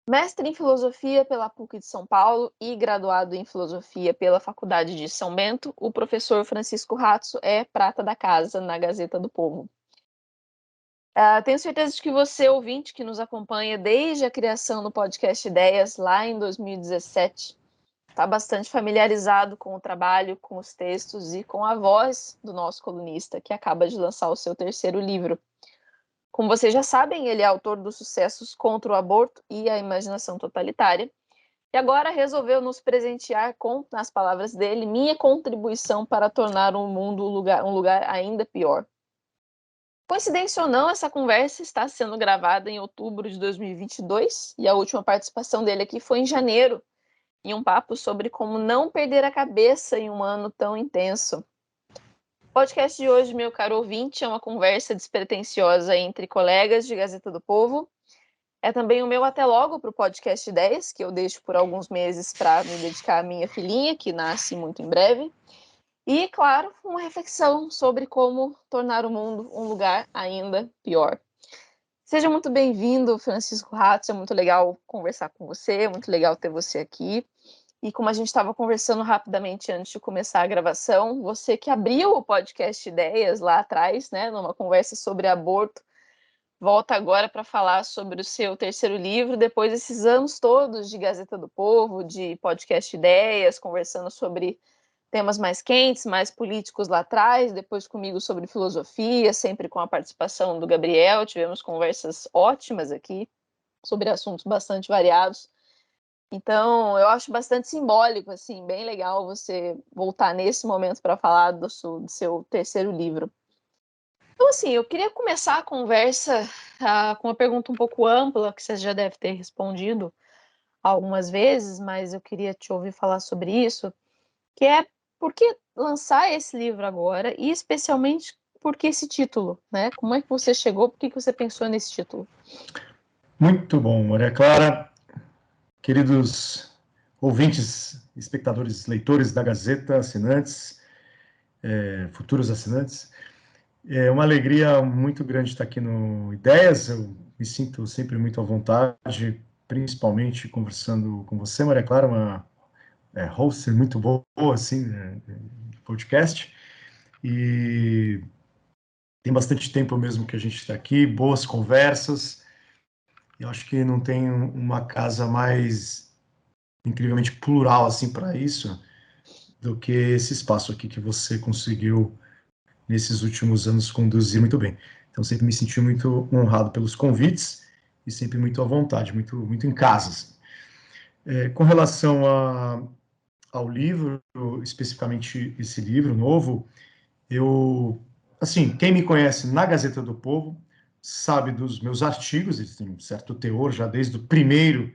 Mestre em Filosofia pela PUC de São Paulo e graduado em Filosofia pela Faculdade de São Bento, o professor Francisco Ratzo é prata da casa na Gazeta do Povo. Tenho certeza de que você, ouvinte, que nos acompanha desde a criação do podcast Ideias, lá em 2017, está bastante familiarizado com o trabalho, com os textos e com a voz do nosso colunista, que acaba de lançar o seu terceiro livro. Como vocês já sabem, ele é autor dos sucessos Contra o Aborto e a Imaginação Totalitária, e agora resolveu nos presentear com, nas palavras dele, minha contribuição para tornar o mundo um lugar ainda pior. Coincidência ou não, essa conversa está sendo gravada em outubro de 2022 e a última participação dele aqui foi em janeiro, em um papo sobre como não perder a cabeça em um ano tão intenso. O podcast de hoje, meu caro ouvinte, é uma conversa despretensiosa entre colegas de Gazeta do Povo. É também o meu até logo para o podcast Ideias, que eu deixo por alguns meses para me dedicar à minha filhinha, que nasce muito em breve. E, claro, uma reflexão sobre como tornar o mundo um lugar ainda pior. Seja muito bem-vindo, Francisco Ratz, é muito legal conversar com você, é muito legal ter você aqui. E como a gente estava conversando rapidamente antes de começar a gravação, você que abriu o podcast Ideias lá atrás, né, numa conversa sobre aborto, volta agora para falar sobre o seu terceiro livro, depois desses anos todos de Gazeta do Povo, de podcast Ideias, conversando sobre temas mais quentes, mais políticos lá atrás, depois comigo sobre filosofia, sempre com a participação do Gabriel, tivemos conversas ótimas aqui sobre assuntos bastante variados. Então, eu acho bastante simbólico, assim, bem legal você voltar nesse momento para falar do seu terceiro livro. Então, assim, eu queria começar a conversa com uma pergunta um pouco ampla, que você já deve ter respondido algumas vezes, mas eu queria te ouvir falar sobre isso, que é por que lançar esse livro agora e, especialmente, por que esse título, né? Como é que você chegou, por que você pensou nesse título? Muito bom, Maria Clara. Queridos ouvintes, espectadores, leitores da Gazeta, assinantes, futuros assinantes, é uma alegria muito grande estar aqui no Ideias. Eu me sinto sempre muito à vontade, principalmente conversando com você, Maria Clara, uma host muito boa, assim, de podcast. E tem bastante tempo mesmo que a gente está aqui, boas conversas. Eu acho que não tem uma casa mais incrivelmente plural assim para isso do que esse espaço aqui que você conseguiu nesses últimos anos conduzir muito bem. Então sempre me senti muito honrado pelos convites e sempre muito à vontade, muito em casa. Assim. Com relação ao livro, especificamente esse livro novo, eu, assim, quem me conhece na Gazeta do Povo sabe dos meus artigos, eles têm um certo teor já desde o primeiro,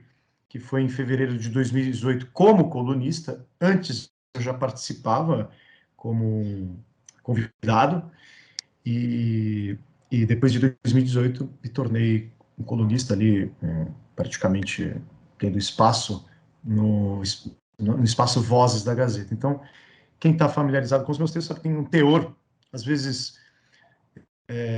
que foi em fevereiro de 2018, como colunista. Antes eu já participava como convidado, e, e depois de 2018 me tornei um colunista ali, praticamente tendo espaço no espaço Vozes da Gazeta. Então, quem está familiarizado com os meus textos sabe que tem um teor, às vezes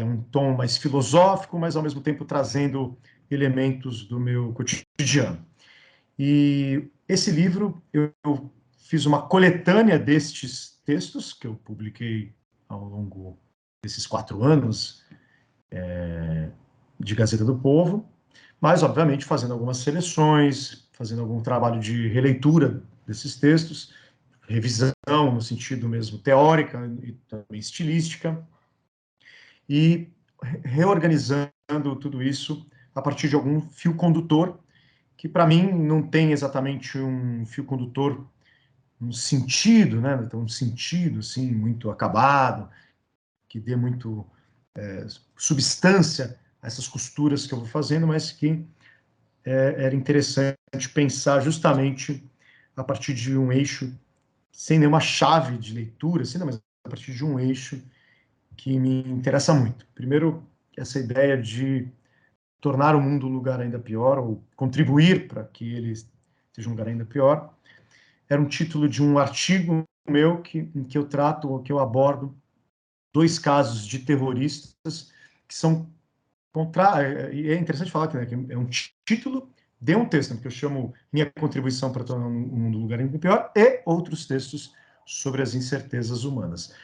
um tom mais filosófico, mas ao mesmo tempo trazendo elementos do meu cotidiano. E esse livro, eu fiz uma coletânea destes textos que eu publiquei ao longo desses 4 anos de Gazeta do Povo, mas, obviamente, fazendo algumas seleções, fazendo algum trabalho de releitura desses textos, revisão no sentido mesmo teórica e também estilística, e reorganizando tudo isso a partir de algum fio condutor, que para mim não tem exatamente um fio condutor, um sentido, né? Então, um sentido assim, muito acabado, que dê muito substância a essas costuras que eu vou fazendo, mas que era interessante pensar justamente a partir de um eixo, sem nenhuma chave de leitura, assim, não, mas a partir de um eixo que me interessa muito. Primeiro, essa ideia de tornar o mundo um lugar ainda pior, ou contribuir para que ele seja um lugar ainda pior. Era um título de um artigo meu em que eu trato, que eu abordo 2 casos de terroristas que são e é interessante falar que, né, que é um título de um texto que eu chamo Minha Contribuição para Tornar o Mundo um Lugar Ainda Pior, e outros textos sobre as incertezas humanas.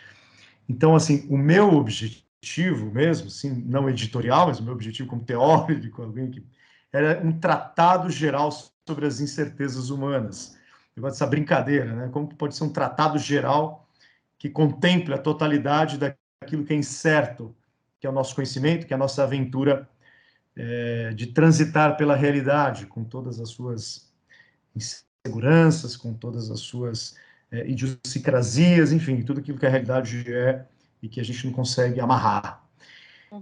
Então, assim, o meu objetivo mesmo, assim, não editorial, mas o meu objetivo como teórico, alguém que era um tratado geral sobre as incertezas humanas. Eu gosto dessa brincadeira, né? Como que pode ser um tratado geral que contemple a totalidade daquilo que é incerto, que é o nosso conhecimento, que é a nossa aventura de transitar pela realidade, com todas as suas inseguranças, com todas as suas idiosincrasias, enfim, tudo aquilo que a realidade é e que a gente não consegue amarrar.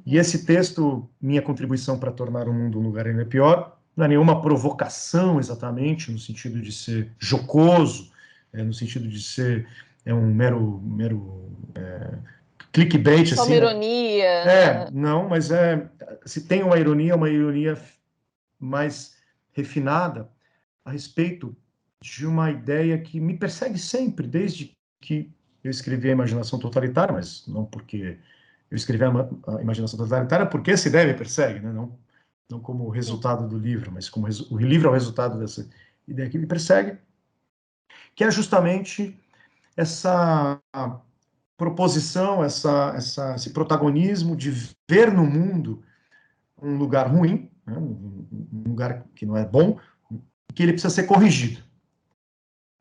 E esse texto, Minha Contribuição para Tornar o Mundo um Lugar Ainda Pior, não é nenhuma provocação exatamente, no sentido de ser jocoso, no sentido de ser um mero clickbait, Só uma assim, né? ironia, né? Não, mas se tem uma ironia mais refinada a respeito de uma ideia que me persegue sempre, desde que eu escrevi A Imaginação Totalitária, mas não porque eu escrevi a Imaginação Totalitária, porque essa ideia me persegue, né? Não como resultado do livro, mas como o livro é o resultado dessa ideia que me persegue, que é justamente essa proposição, esse protagonismo de ver no mundo um lugar ruim, né? Um lugar que não é bom, que ele precisa ser corrigido.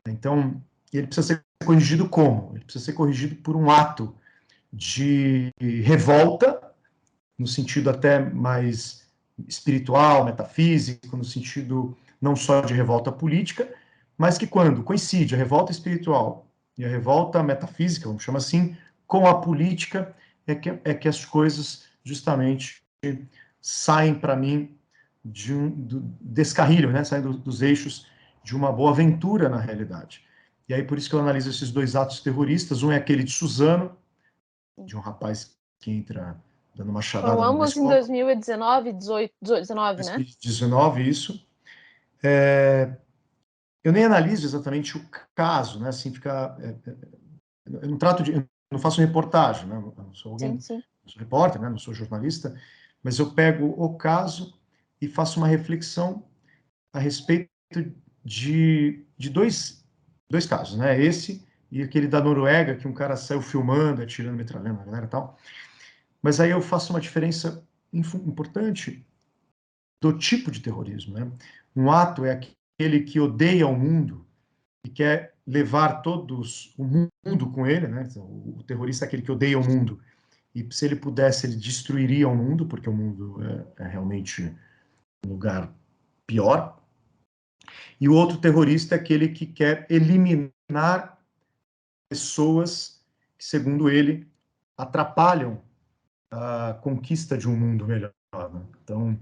Então, ele precisa ser corrigido como? Ele precisa ser corrigido por um ato de revolta, no sentido até mais espiritual, metafísico, no sentido não só de revolta política, mas que quando coincide a revolta espiritual e a revolta metafísica, vamos chamar assim, com a política, é que as coisas justamente saem para mim descarrilho, né? Saem dos eixos de uma boa aventura na realidade. E aí por isso que eu analiso esses dois atos terroristas. Um é aquele de Suzano, de um rapaz que entra dando uma Foram charada numa ambos em escola. 2019, 19, né? 2019, isso. Eu nem analiso exatamente o caso, né? Assim, eu não trato de, eu não faço reportagem, né? Eu não sou Sim, alguém, sim. eu sou repórter, né? Não sou jornalista, mas eu pego o caso e faço uma reflexão a respeito de dois casos, né? Esse e aquele da Noruega, que um cara saiu filmando, atirando metralhando na galera e tal. Mas aí eu faço uma diferença importante do tipo de terrorismo, né? Um ato é aquele que odeia o mundo e quer levar todos o mundo com ele, né? Então, o terrorista é aquele que odeia o mundo e se ele pudesse ele destruiria o mundo, porque o mundo é realmente um lugar pior. E o outro terrorista é aquele que quer eliminar pessoas que, segundo ele, atrapalham a conquista de um mundo melhor. Né? Então,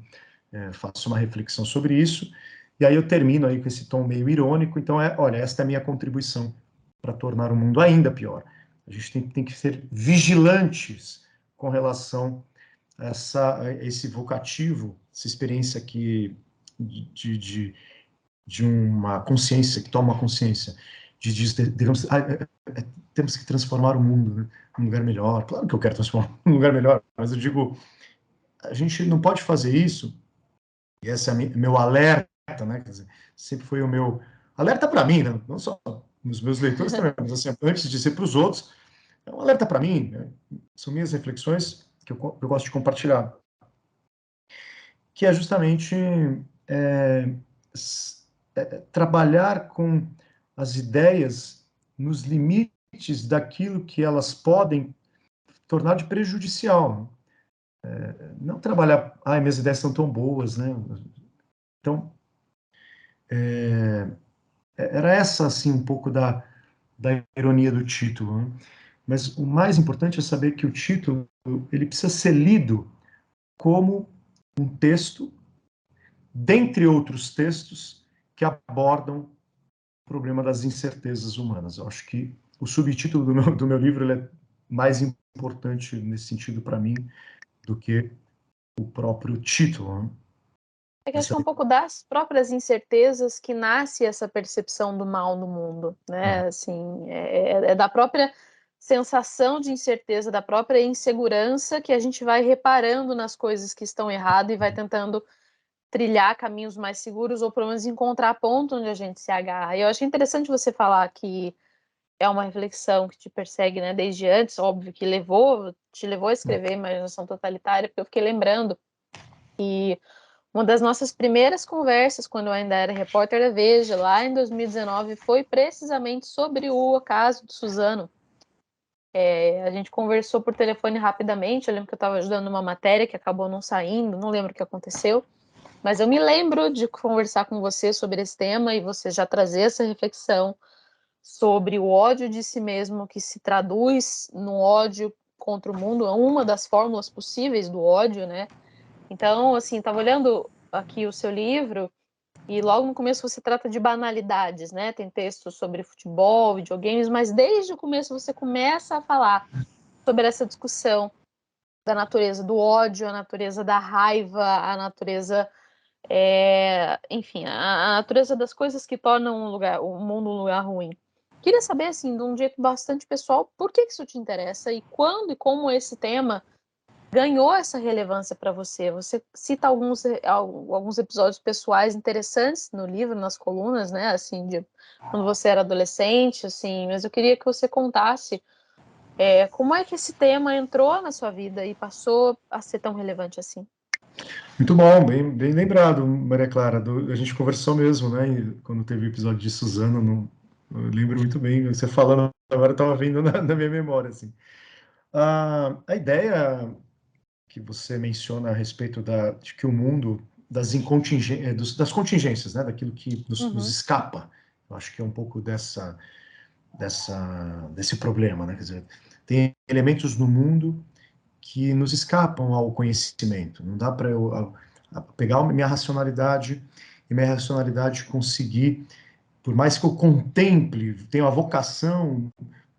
faço uma reflexão sobre isso, e aí eu termino aí com esse tom meio irônico. Então, olha, esta é a minha contribuição para tornar o mundo ainda pior. A gente tem que ser vigilantes com relação a esse vocativo, essa experiência aqui de uma consciência, que toma uma consciência, digamos, temos que transformar o mundo, né, num lugar melhor. Claro que eu quero transformar num lugar melhor, mas eu digo, a gente não pode fazer isso, e esse é meu alerta, né, quer dizer, sempre foi o meu alerta para mim, né, não só nos meus leitores também, mas assim, antes de ser para os outros, é um alerta para mim, né, são minhas reflexões que eu gosto de compartilhar, que é justamente é, trabalhar com as ideias nos limites daquilo que elas podem tornar de prejudicial. Não trabalhar, minhas ideias são tão boas, né? Então, era essa, assim, um pouco da ironia do título, né? Mas o mais importante é saber que o título, ele precisa ser lido como um texto, dentre outros textos, que abordam o problema das incertezas humanas. Eu acho que o subtítulo do meu livro ele é mais importante nesse sentido para mim do que o próprio título. Né? É que acho que é um pouco das próprias incertezas que nasce essa percepção do mal no mundo, né? Assim, é da própria sensação de incerteza, da própria insegurança que a gente vai reparando nas coisas que estão erradas e vai tentando trilhar caminhos mais seguros ou pelo menos encontrar ponto onde a gente se agarra. E eu achei interessante você falar que é uma reflexão que te persegue, né, desde antes, óbvio que te levou a escrever Imaginação Totalitária, porque eu fiquei lembrando que uma das nossas primeiras conversas, quando eu ainda era repórter da Veja, lá em 2019, foi precisamente sobre o caso de Suzano. A gente conversou por telefone rapidamente, eu lembro que eu estava ajudando uma matéria que acabou não saindo, não lembro o que aconteceu, mas eu me lembro de conversar com você sobre esse tema e você já trazer essa reflexão sobre o ódio de si mesmo que se traduz no ódio contra o mundo, é uma das fórmulas possíveis do ódio, né? Então, assim, estava olhando aqui o seu livro e logo no começo você trata de banalidades, né? Tem textos sobre futebol, videogames, mas desde o começo você começa a falar sobre essa discussão da natureza do ódio, a natureza da raiva, a natureza, enfim, a natureza das coisas que tornam o mundo um lugar ruim. Queria saber, assim, de um jeito bastante pessoal, por que isso te interessa e quando e como esse tema ganhou essa relevância para você? Você cita alguns episódios pessoais interessantes no livro, nas colunas, né? Assim, de quando você era adolescente, assim, mas eu queria que você contasse como é que esse tema entrou na sua vida e passou a ser tão relevante assim. Muito bom, bem lembrado, Maria Clara. A gente conversou mesmo, né? Quando teve o episódio de Suzano, eu lembro muito bem. Você falando agora estava vindo na minha memória, assim. A ideia que você menciona a respeito de que o mundo das contingências, né? Daquilo que nos escapa. Eu acho que é um pouco desse problema, né? Quer dizer, tem elementos no mundo que nos escapam ao conhecimento. Não dá para eu pegar minha racionalidade e minha racionalidade conseguir, por mais que eu contemple, tenha a vocação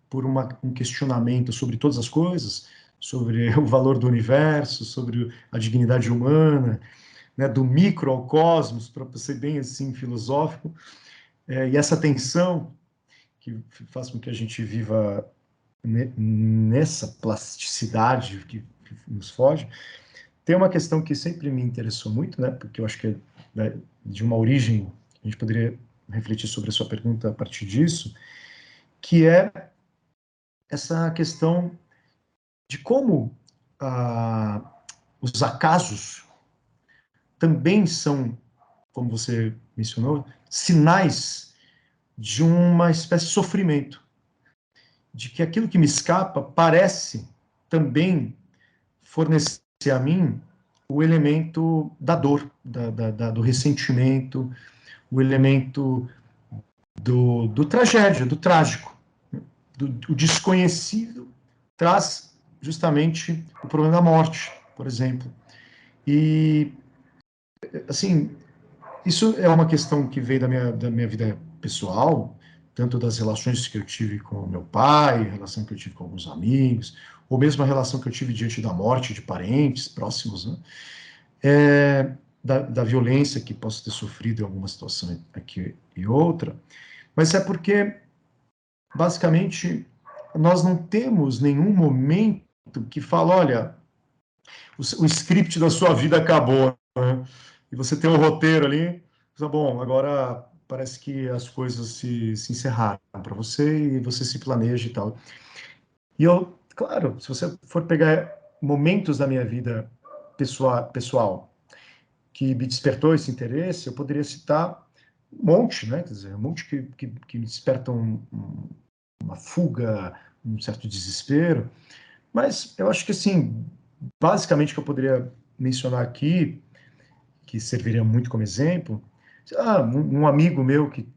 por um questionamento sobre todas as coisas, sobre o valor do universo, sobre a dignidade humana, né, do micro ao cosmos, para ser bem assim filosófico, e essa tensão que faz com que a gente viva nessa plasticidade que nos foge. Tem uma questão que sempre me interessou muito, né, porque eu acho que é, né, de uma origem, a gente poderia refletir sobre a sua pergunta a partir disso, que é essa questão de como os acasos também são, como você mencionou, sinais de uma espécie de sofrimento, de que aquilo que me escapa parece também fornecer a mim o elemento da dor, do ressentimento, o elemento do tragédia, do trágico. O desconhecido traz justamente o problema da morte, por exemplo. E, assim, isso é uma questão que veio da minha vida pessoal, tanto das relações que eu tive com meu pai, a relação que eu tive com alguns amigos, ou mesmo a relação que eu tive diante da morte de parentes próximos, né? Da violência que posso ter sofrido em alguma situação aqui e outra, mas é porque, basicamente, nós não temos nenhum momento que fala, olha, o script da sua vida acabou, né? E você tem um roteiro ali, tá bom, agora parece que as coisas se encerraram para você e você se planeja e tal. E eu, claro, se você for pegar momentos da minha vida pessoal que me despertou esse interesse, eu poderia citar um monte, né? Quer dizer, um monte que me despertam uma fuga, um certo desespero. Mas eu acho que, assim, basicamente, o que eu poderia mencionar aqui, que serviria muito como exemplo, um amigo meu que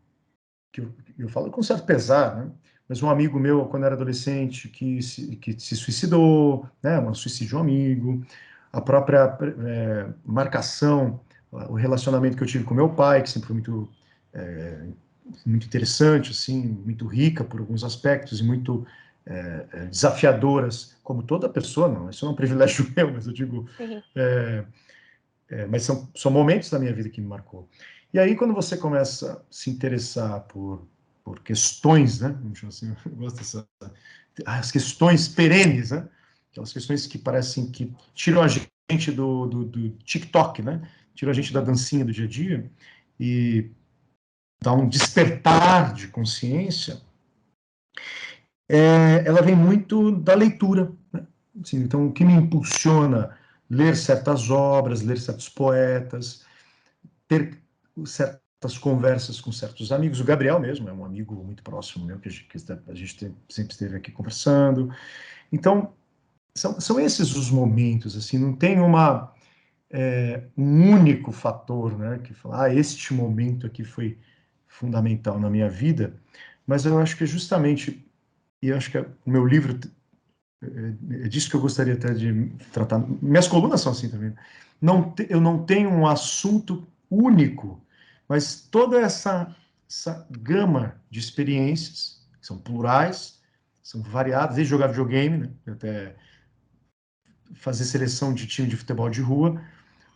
eu falo com certo pesar, né? Mas um amigo meu, quando era adolescente, que se suicidou, né? Um suicídio de um amigo, a própria marcação, o relacionamento que eu tive com meu pai, que sempre foi muito interessante, assim, muito rica por alguns aspectos e muito desafiadoras, como toda pessoa, não, isso não é um privilégio meu, mas eu digo, Sim. mas são momentos da minha vida que me marcou. E aí, quando você começa a se interessar por questões, né, assim, eu gosto as questões perenes, né, aquelas questões que parecem que tiram a gente do TikTok, né, tira a gente da dancinha do dia a dia e dá um despertar de consciência, ela vem muito da leitura, né? Assim, então, o que me impulsiona ler certas obras, ler certos poetas, ter certas conversas com certos amigos. O Gabriel mesmo é um amigo muito próximo meu, que a gente sempre esteve aqui conversando. Então, são esses os momentos, assim, não tem um único fator, né, que fala, este momento aqui foi fundamental na minha vida, mas eu acho que justamente, e eu acho que o meu livro é disso que eu gostaria até de tratar. Minhas colunas são assim também. Eu não tenho um assunto único, mas toda essa gama de experiências, que são plurais, são variadas, desde jogar videogame, né, até fazer seleção de time de futebol de rua,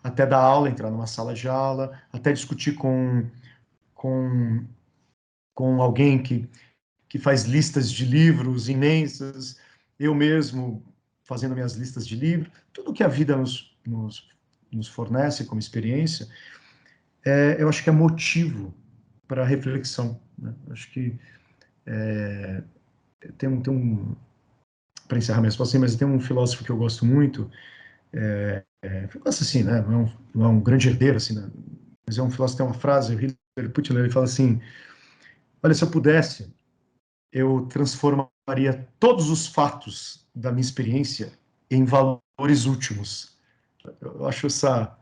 até dar aula, entrar numa sala de aula, até discutir com, com alguém que faz listas de livros imensas, eu mesmo fazendo minhas listas de livros, tudo que a vida nos fornece como experiência, eu acho que é motivo para reflexão, né? Acho que tem um para encerrar minha resposta, mas tem um filósofo que eu gosto muito, eu gosto assim, né? Não é um grande herdeiro, assim, né? Mas é um filósofo que tem uma frase, o Hilary Putler, ele fala assim, olha, se eu pudesse, eu transformaria todos os fatos da minha experiência em valores últimos. Eu acho essa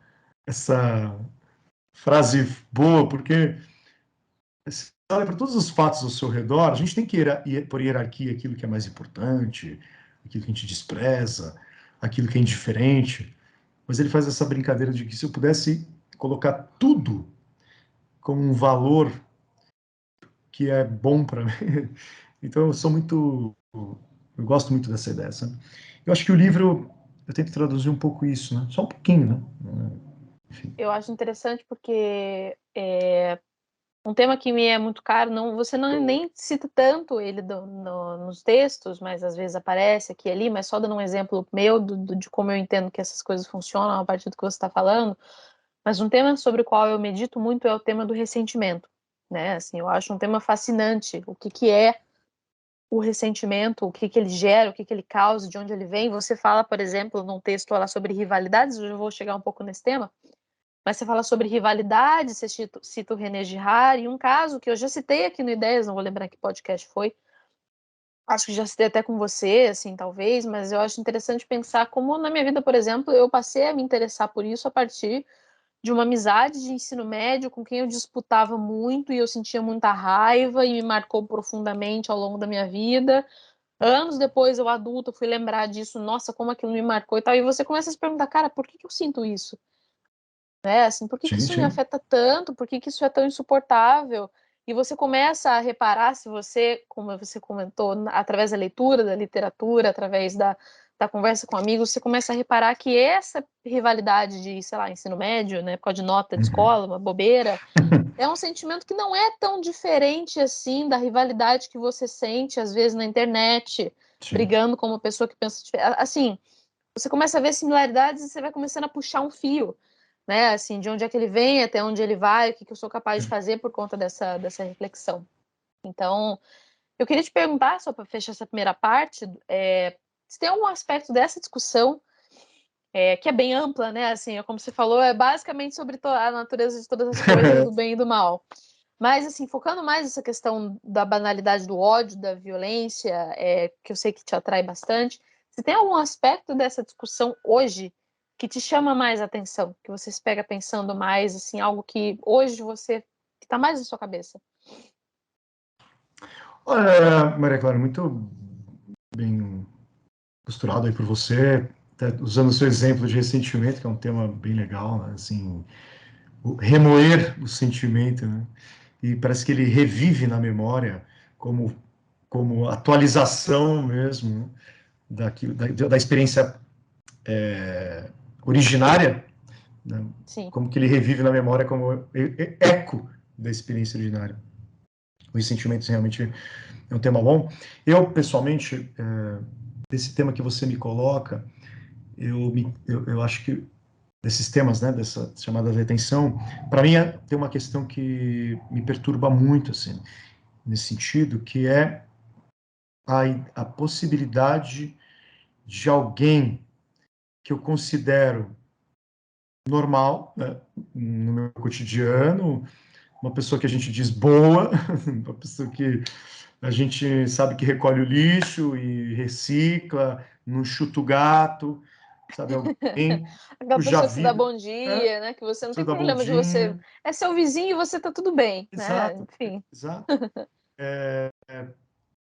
frase boa, porque se olha para todos os fatos ao seu redor, a gente tem que por hierarquia aquilo que é mais importante, aquilo que a gente despreza, aquilo que é indiferente. Mas ele faz essa brincadeira de que se eu pudesse colocar tudo como um valor que é bom para mim, então eu gosto muito dessa ideia, sabe? Eu acho que o livro, eu tento traduzir um pouco isso, né? Só um pouquinho, né? Enfim. Eu acho interessante porque um tema que me é muito caro, você não nem cita tanto ele nos textos, mas às vezes aparece aqui e ali, mas só dando um exemplo meu de como eu entendo que essas coisas funcionam a partir do que você está falando. Mas um tema sobre o qual eu medito muito é o tema do ressentimento, né? Assim, eu acho um tema fascinante. O que que é o ressentimento, o que que ele gera, o que que ele causa, de onde ele vem? Você fala, por exemplo, num texto lá sobre rivalidades, eu já vou chegar um pouco nesse tema, mas você fala sobre rivalidades, você cita o René Girard, e um caso que eu já citei aqui no Ideias, não vou lembrar que podcast foi, acho que já citei até com você, assim, talvez, mas eu acho interessante pensar como na minha vida, por exemplo, eu passei a me interessar por isso a partir de uma amizade de ensino médio com quem eu disputava muito e eu sentia muita raiva e me marcou profundamente ao longo da minha vida. Anos depois, eu adulta, fui lembrar disso, nossa, como aquilo me marcou e tal, e você começa a se perguntar, cara, por que que eu sinto isso? Né? Assim, por que que Sim, isso me sim. afeta tanto? Por que que isso é tão insuportável? E você começa a reparar, se você, como você comentou, através da leitura, da literatura, através da conversa com amigos, você começa a reparar que essa rivalidade de, sei lá, ensino médio, né, por causa de nota de Uhum. escola, uma bobeira, é um sentimento que não é tão diferente assim da rivalidade que você sente, às vezes, na internet, Sim. brigando com uma pessoa que pensa diferente. Assim, você começa a ver similaridades e você vai começando a puxar um fio, né? Assim, de onde é que ele vem, até onde ele vai, o que, que eu sou capaz de fazer por conta dessa reflexão. Então, eu queria te perguntar, só para fechar essa primeira parte, se tem algum aspecto dessa discussão que é bem ampla, né? Assim, como você falou, é basicamente sobre a natureza de todas as coisas, do bem e do mal. Mas, assim, focando mais nessa questão da banalidade do ódio, da violência, que eu sei que te atrai bastante, se tem algum aspecto dessa discussão hoje que te chama mais atenção, que você se pega pensando mais, assim, algo que hoje você que está mais na sua cabeça? Olha, Maria Clara, muito bem costurado aí por você, até usando o seu exemplo de ressentimento, que é um tema bem legal, né? Assim, remoer o sentimento, né? E parece que ele revive na memória como atualização mesmo, né? Da experiência originária, né? Sim. Como que ele revive na memória como eco da experiência originária. Os sentimentos realmente é um tema bom. Eu, pessoalmente, esse tema que você me coloca, eu acho que desses temas, né, dessa chamada de atenção, para mim tem uma questão que me perturba muito, assim, nesse sentido, que é a possibilidade de alguém que eu considero normal, né, no meu cotidiano, uma pessoa que a gente diz boa, uma pessoa que a gente sabe que recolhe o lixo e recicla, não chuta o gato, sabe? Alguém Aquela cuja pessoa que se dá vida bom é dia, né? Que você não você tem dá bom problema de você. dia. É seu vizinho e você tá tudo bem, né? Exato, Enfim. exato.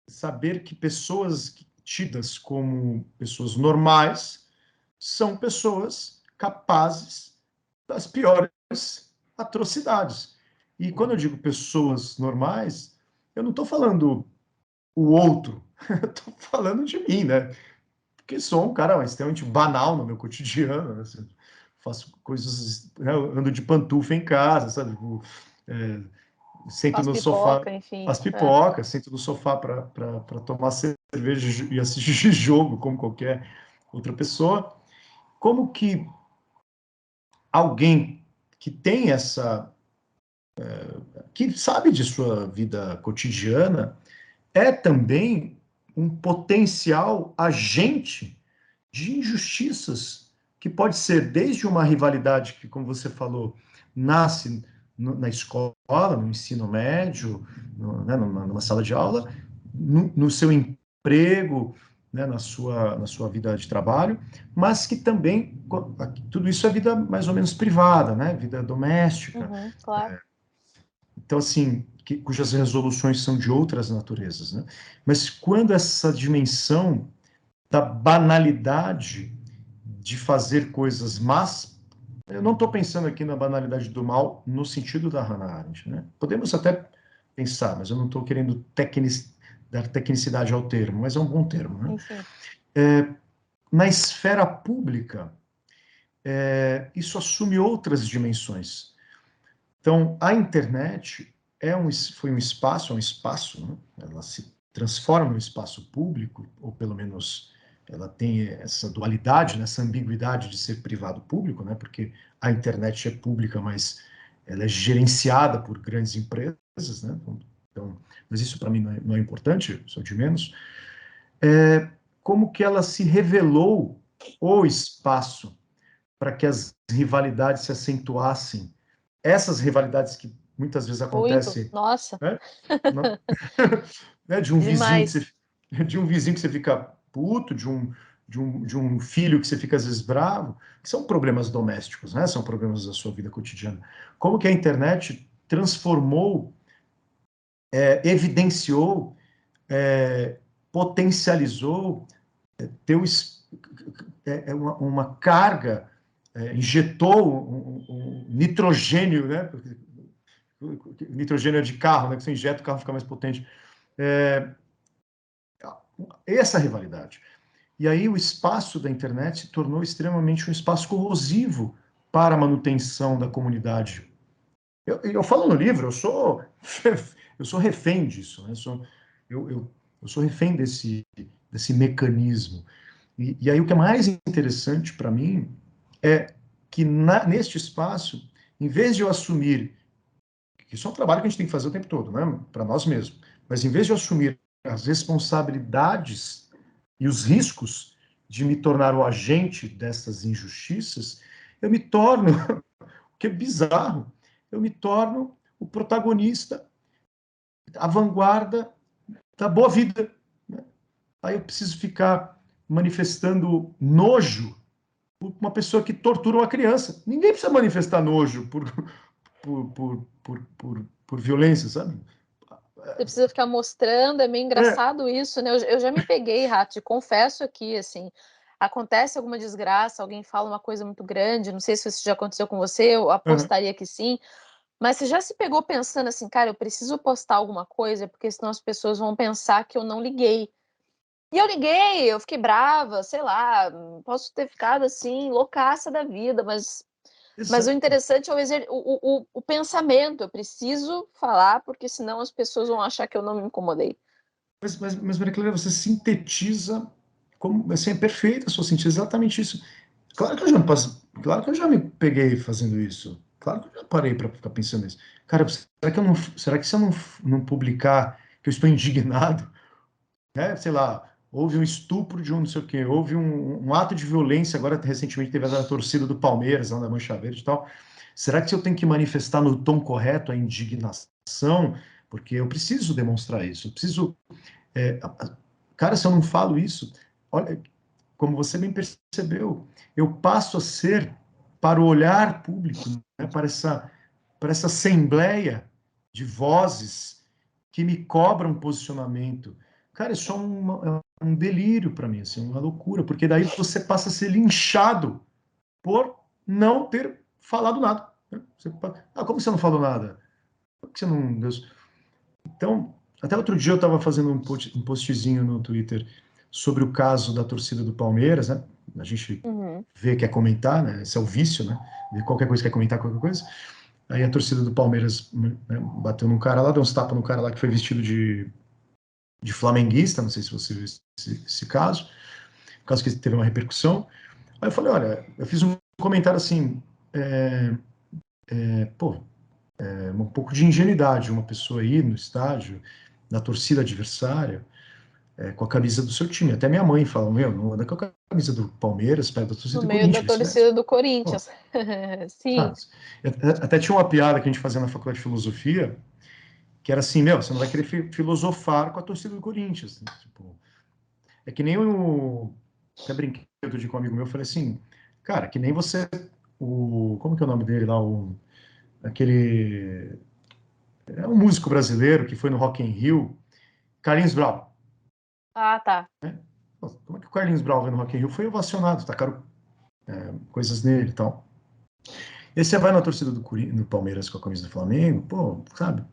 Saber que pessoas tidas como pessoas normais são pessoas capazes das piores atrocidades. E quando eu digo pessoas normais, eu não estou falando o outro, eu estou falando de mim, né? Porque sou um cara extremamente banal no meu cotidiano, né? Assim, faço coisas, né? Eu ando de pantufa em casa, sabe? Tipo, sento Faz no sofá, pipoca, enfim. faço pipoca, sento no sofá para tomar cerveja e assistir jogo, como qualquer outra pessoa. Como que alguém que tem essa, que sabe de sua vida cotidiana, é também um potencial agente de injustiças, que pode ser desde uma rivalidade que, como você falou, nasce na escola, no ensino médio, né, numa sala de aula, no seu emprego, né, na sua vida de trabalho, mas que também, tudo isso é vida mais ou menos privada, né, vida doméstica. Uhum, claro. Então, assim, cujas resoluções são de outras naturezas, né? Mas quando essa dimensão da banalidade de fazer coisas más, eu não estou pensando aqui na banalidade do mal no sentido da Hannah Arendt, né? Podemos até pensar, mas eu não estou querendo dar tecnicidade ao termo, mas é um bom termo, né? Enfim. Na esfera pública, isso assume outras dimensões. Então, a internet foi um espaço, né? Ela se transforma em um espaço público, ou pelo menos ela tem essa dualidade, né? Essa ambiguidade de ser privado público, né? Porque a internet é pública, mas ela é gerenciada por grandes empresas, né? Então, mas isso para mim não é importante, só de menos. Como que ela se revelou o espaço para que as rivalidades se acentuassem, essas rivalidades que muitas vezes Muito. acontecem, Nossa, né, né, de um vizinho que demais. você, de um vizinho que você fica puto, de um filho que você fica às vezes bravo, que são problemas domésticos, né, são problemas da sua vida cotidiana. Como que a internet transformou, evidenciou, potencializou, deu uma carga, injetou nitrogênio, né? Nitrogênio é de carro, né? Que você injeta, o carro fica mais potente. Essa rivalidade. E aí o espaço da internet se tornou extremamente um espaço corrosivo para a manutenção da comunidade. Eu falo no livro, eu sou refém disso, né? Eu sou refém desse mecanismo. E aí o que é mais interessante para mim é que neste espaço, em vez de eu assumir, que isso é um trabalho que a gente tem que fazer o tempo todo, né, para nós mesmos, mas em vez de eu assumir as responsabilidades e os riscos de me tornar o agente dessas injustiças, eu me torno, o que é bizarro, eu me torno o protagonista, a vanguarda da boa vida. Né? Aí eu preciso ficar manifestando nojo por uma pessoa que tortura uma criança. Ninguém precisa manifestar nojo por violência, sabe? Você precisa ficar mostrando, é meio É, engraçado isso, né? Eu já me peguei, Rato, confesso aqui, assim, acontece alguma desgraça, alguém fala uma coisa muito grande, não sei se isso já aconteceu com você, eu apostaria que sim, mas você já se pegou pensando assim, cara, eu preciso postar alguma coisa, porque senão as pessoas vão pensar que eu não liguei. E eu liguei, eu fiquei brava, sei lá, posso ter ficado assim, loucaça da vida, mas o exato. interessante é o pensamento. Eu preciso falar, porque senão as pessoas vão achar que eu não me incomodei. Mas Maria Clara, você sintetiza como assim, é perfeita a sua síntese, exatamente isso. Claro que eu já não posso, claro que eu já me peguei fazendo isso. Claro que eu já parei para ficar pensando nisso. Cara, será que se eu não publicar que eu estou indignado, né? Sei lá, houve um estupro de um não sei o quê, houve um ato de violência, agora recentemente teve a torcida do Palmeiras, lá da Mancha Verde e tal. Será que se eu tenho que manifestar no tom correto a indignação, porque eu preciso demonstrar isso, eu preciso... cara, se eu não falo isso, olha, como você bem percebeu, eu passo a ser, para o olhar público, né, para essa assembleia de vozes que me cobram posicionamento. Cara, isso é um delírio para mim, assim, uma loucura, porque daí você passa a ser linchado por não ter falado nada. Né? Como você não falou nada? Por que você não... Deus? Então, até outro dia eu estava fazendo um postzinho no Twitter sobre o caso da torcida do Palmeiras, né? A gente vê, quer comentar, né? Esse é o vício, né? Vê qualquer coisa, quer comentar qualquer coisa. Aí a torcida do Palmeiras, né, bateu num cara lá, deu uns tapas no cara lá que foi vestido de flamenguista, não sei se você viu esse caso que teve uma repercussão. Aí eu falei, olha, eu fiz um comentário assim, pô, um pouco de ingenuidade, uma pessoa aí no estádio, na torcida adversária, com a camisa do seu time. Até minha mãe fala, meu, não anda com a camisa do Palmeiras, perto da torcida No do meio da Corinthians. torcida do Pô, Corinthians. Sim. até tinha uma piada que a gente fazia na faculdade de filosofia, que era assim, meu, você não vai querer filosofar com a torcida do Corinthians. Né? Tipo, é que nem o... Até brinquei outro dia com um amigo meu, eu falei assim, cara, que nem você... Como que é o nome dele lá? Aquele... É um músico brasileiro que foi no Rock in Rio, Carlinhos Brau. Ah, tá. Né? Como é que o Carlinhos Brau vai no Rock in Rio? Foi ovacionado, tacaram coisas nele e tal. E aí você vai na torcida do Palmeiras com a camisa do Flamengo, pô, sabe?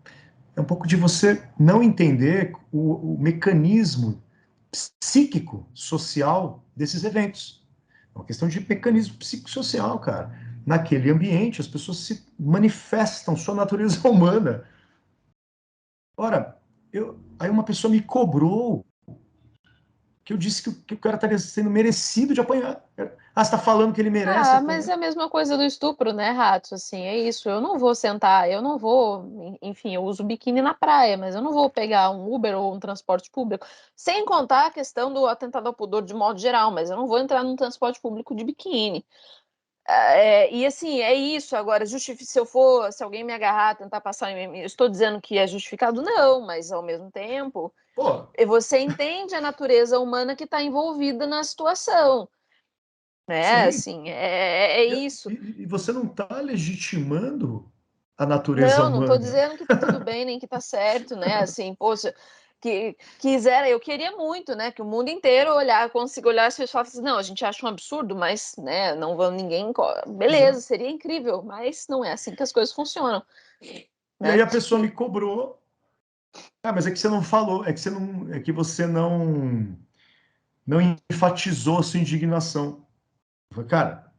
É um pouco de você não entender o mecanismo psíquico, social desses eventos. É uma questão de mecanismo psicossocial, cara. Naquele ambiente, as pessoas se manifestam sua natureza humana. Ora, aí uma pessoa me cobrou que eu disse que o cara estaria sendo merecido de apanhar. Ah, você está falando que ele merece Ah, mas apanhar? é a mesma coisa do estupro, né, Ratos? Assim, é isso. Eu não vou sentar, eu não vou, enfim, eu uso biquíni na praia, mas eu não vou pegar um Uber ou um transporte público, sem contar a questão do atentado ao pudor de modo geral, mas eu não vou entrar num transporte público de biquíni. E assim, é isso. Agora, se alguém me agarrar, tentar passar em mim, eu estou dizendo que é justificado, não, mas ao mesmo tempo, Pô, você entende a natureza humana que está envolvida na situação, né? sim. Assim, é E, isso. e você não está legitimando a natureza Não estou humana. dizendo que tá tudo bem, nem que tá certo, né? Assim, poxa, eu queria muito, né, que o mundo inteiro consiga olhar as pessoas e falar assim, não, a gente acha um absurdo, mas, né, não vamos ninguém, beleza, Exato. seria incrível, mas não é assim que as coisas funcionam, E aí né? a pessoa me cobrou. Ah, mas é que você não falou, é que você não enfatizou a sua indignação. Eu falei, cara,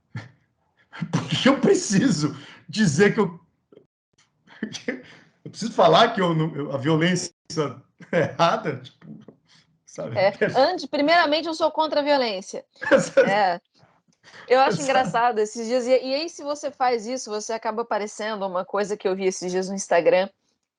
por que eu preciso dizer que eu preciso falar que a violência é errada? Tipo, sabe? Primeiramente, eu sou contra a violência. É, eu acho engraçado esses dias, e aí se você faz isso, você acaba aparecendo uma coisa que eu vi esses dias no Instagram,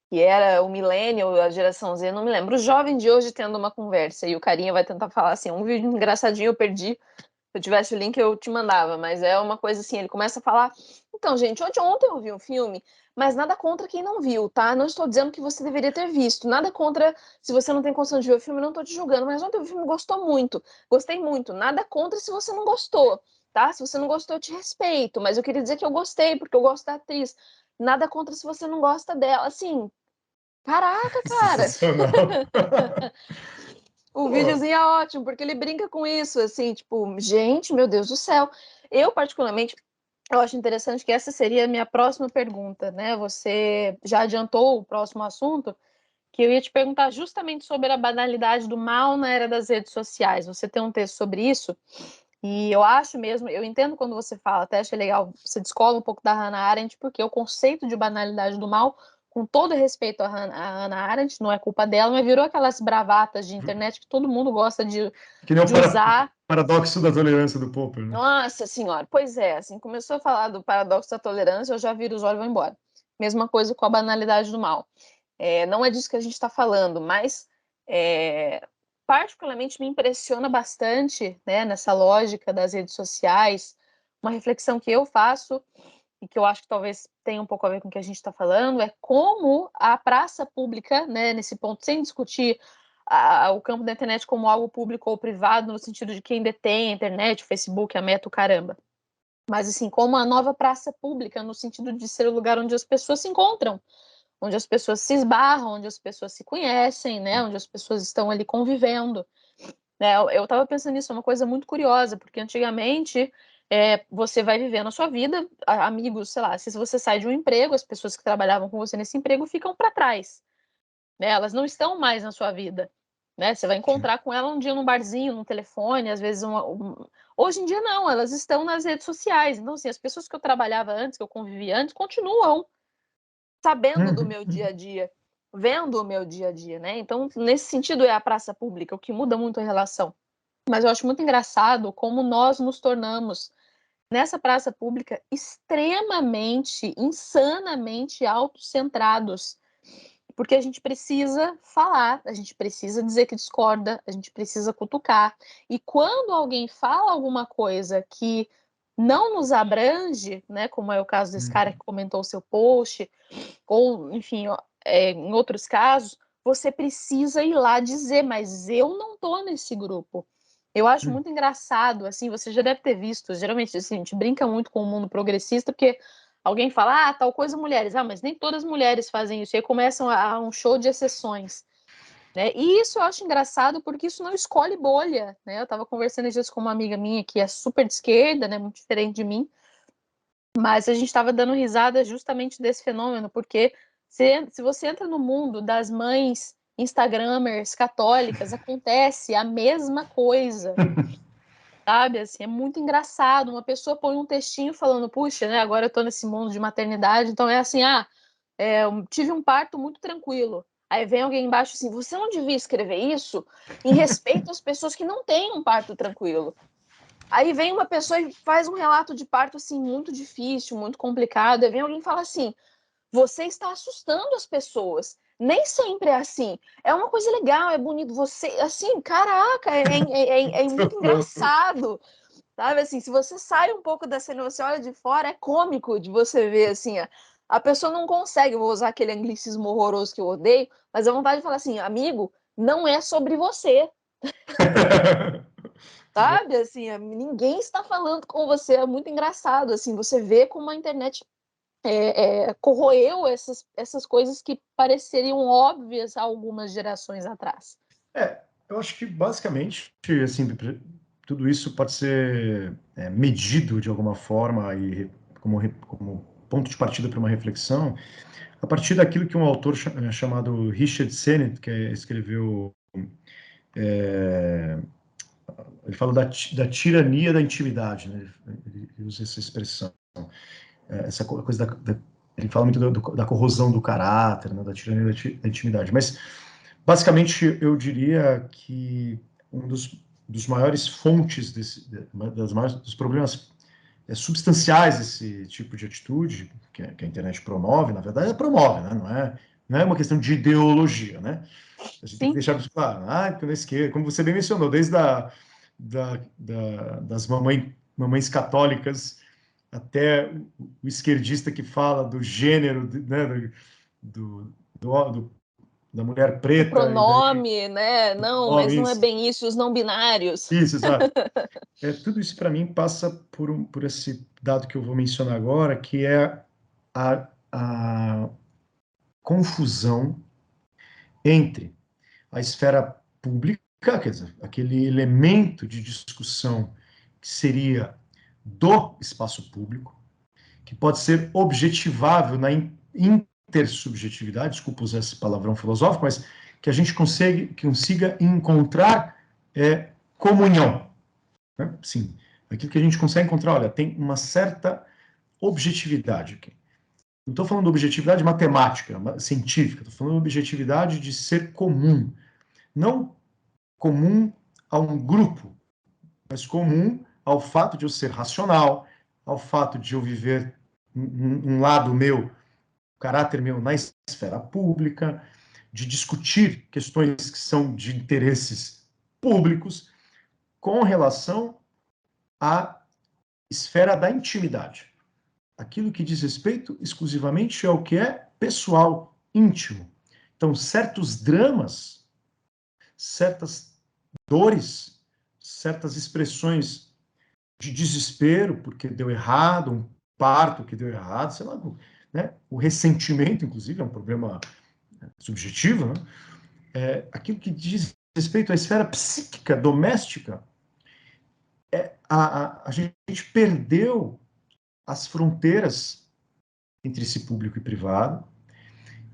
que era o millennial, a geração Z, não me lembro, o jovem de hoje tendo uma conversa, e o carinha vai tentar falar assim, um vídeo engraçadinho eu perdi, se eu tivesse o link eu te mandava, mas é uma coisa assim, ele começa a falar, então gente, ontem eu vi um filme, mas nada contra quem não viu, tá? Não estou dizendo que você deveria ter visto, nada contra se você não tem condição de ver o filme, não estou te julgando, mas ontem o filme gostei muito, nada contra se você não gostou, tá? Se você não gostou eu te respeito, mas eu queria dizer que eu gostei, porque eu gosto da atriz, nada contra se você não gosta dela, assim, caraca, cara. Sensacional. O Pô, videozinho é ótimo, porque ele brinca com isso, assim, tipo, gente, meu Deus do céu. Eu, particularmente, eu acho interessante que essa seria a minha próxima pergunta, né? Você já adiantou o próximo assunto, que eu ia te perguntar justamente sobre a banalidade do mal na era das redes sociais. Você tem um texto sobre isso? E eu acho mesmo, eu entendo quando você fala, até achei legal, você descola um pouco da Hannah Arendt, porque o conceito de banalidade do mal com todo respeito à Hannah Arendt, não é culpa dela, mas virou aquelas bravatas de internet que todo mundo gosta Que nem o de usar. paradoxo da tolerância do Popper, né? Nossa senhora, pois é, assim, começou a falar do paradoxo da tolerância, eu já viro os olhos e vou embora. Mesma coisa com a banalidade do mal. Não é disso que a gente está falando, mas particularmente me impressiona bastante, né, nessa lógica das redes sociais, uma reflexão que eu faço e que eu acho que talvez tenha um pouco a ver com o que a gente está falando, é como a praça pública, né, nesse ponto, sem discutir o campo da internet como algo público ou privado, no sentido de quem detém a internet, o Facebook, a Meta, o caramba. Mas, assim, como a nova praça pública, no sentido de ser o lugar onde as pessoas se encontram, onde as pessoas se esbarram, onde as pessoas se conhecem, né, onde as pessoas estão ali convivendo. Eu estava pensando nisso, é uma coisa muito curiosa, porque antigamente você vai vivendo a sua vida, amigos, sei lá, se você sai de um emprego, as pessoas que trabalhavam com você nesse emprego ficam para trás, né? Elas não estão mais na sua vida, né? Você vai encontrar com ela um dia num barzinho, num telefone, às vezes hoje em dia não, elas estão nas redes sociais. Então, assim, as pessoas que eu trabalhava antes, que eu convivia antes, continuam sabendo do meu dia a dia, vendo o meu dia a dia, né? Então, nesse sentido, é a praça pública, o que muda muito a relação. Mas eu acho muito engraçado como nós nos tornamos, nessa praça pública, extremamente, insanamente autocentrados. Porque a gente precisa falar, a gente precisa dizer que discorda, a gente precisa cutucar. E quando alguém fala alguma coisa que não nos abrange, né, como é o caso desse cara que comentou o seu post, ou, enfim, em outros casos, você precisa ir lá dizer, mas eu não tô nesse grupo. Eu acho muito engraçado, assim, você já deve ter visto, geralmente assim, a gente brinca muito com o mundo progressista, porque alguém fala, tal coisa mulheres, mas nem todas as mulheres fazem isso, e aí começam a um show de exceções, né? E isso eu acho engraçado porque isso não escolhe bolha, né? Eu estava conversando esses dias com uma amiga minha que é super de esquerda, né, muito diferente de mim, mas a gente estava dando risada justamente desse fenômeno, porque se você entra no mundo das mães instagramers católicas, acontece a mesma coisa, sabe? Assim, é muito engraçado. Uma pessoa põe um textinho falando, puxa, né, agora eu tô nesse mundo de maternidade, então é assim, eu tive um parto muito tranquilo. Aí vem alguém embaixo assim, você não devia escrever isso em respeito às pessoas que não têm um parto tranquilo. Aí vem uma pessoa e faz um relato de parto assim muito difícil, muito complicado. Aí vem alguém e fala assim: você está assustando as pessoas. Nem sempre é assim. É uma coisa legal, é bonito. Você, assim, caraca, é muito engraçado. Sabe assim, se você sai um pouco da cena, você olha de fora, é cômico de você ver assim. A pessoa não consegue, eu vou usar aquele anglicismo horroroso que eu odeio, mas a vontade de falar assim, amigo, não é sobre você. Sabe, assim, ninguém está falando com você, é muito engraçado, assim, você vê como a internet corroeu essas coisas que pareceriam óbvias há algumas gerações atrás. Eu acho que basicamente, assim, tudo isso pode ser medido de alguma forma e como ponto de partida para uma reflexão, a partir daquilo que um autor chamado Richard Sennett, que escreveu, é, ele fala da tirania da intimidade, né? Ele usa essa expressão, essa coisa ele fala muito da corrosão do caráter, né? Da tirania da intimidade, mas basicamente eu diria que um dos maiores fontes dos problemas substanciais desse tipo de atitude que a internet promove, na verdade, promove, né? Não é uma questão de ideologia, né? A gente tem que Sim, deixar isso claro. Pela esquerda, como você bem mencionou, desde das mamães católicas até o esquerdista que fala do gênero, né, do, do, da mulher o preta e daí pronome, né? Não, oh, mas não é bem isso, os não binários. exato. Tudo isso para mim passa por esse dado que eu vou mencionar agora, que é a confusão entre a esfera pública, quer dizer, aquele elemento de discussão que seria do espaço público, que pode ser objetivável na intersubjetividade, desculpa usar esse palavrão filosófico, mas que a gente consiga encontrar comunhão. Né? Sim, aquilo que a gente consegue encontrar, olha, tem uma certa objetividade aqui. Não estou falando de objetividade matemática, científica, estou falando de objetividade de ser comum. Não comum a um grupo, mas comum ao fato de eu ser racional, ao fato de eu viver um lado meu, caráter meu na esfera pública, de discutir questões que são de interesses públicos com relação à esfera da intimidade. Aquilo que diz respeito exclusivamente ao que é pessoal, íntimo. Então, certos dramas, certas dores, certas expressões de desespero porque deu errado, um parto que deu errado, sei lá, né? O ressentimento, inclusive, é um problema subjetivo, né? Aquilo que diz respeito à esfera psíquica, doméstica, a gente perdeu as fronteiras entre esse público e privado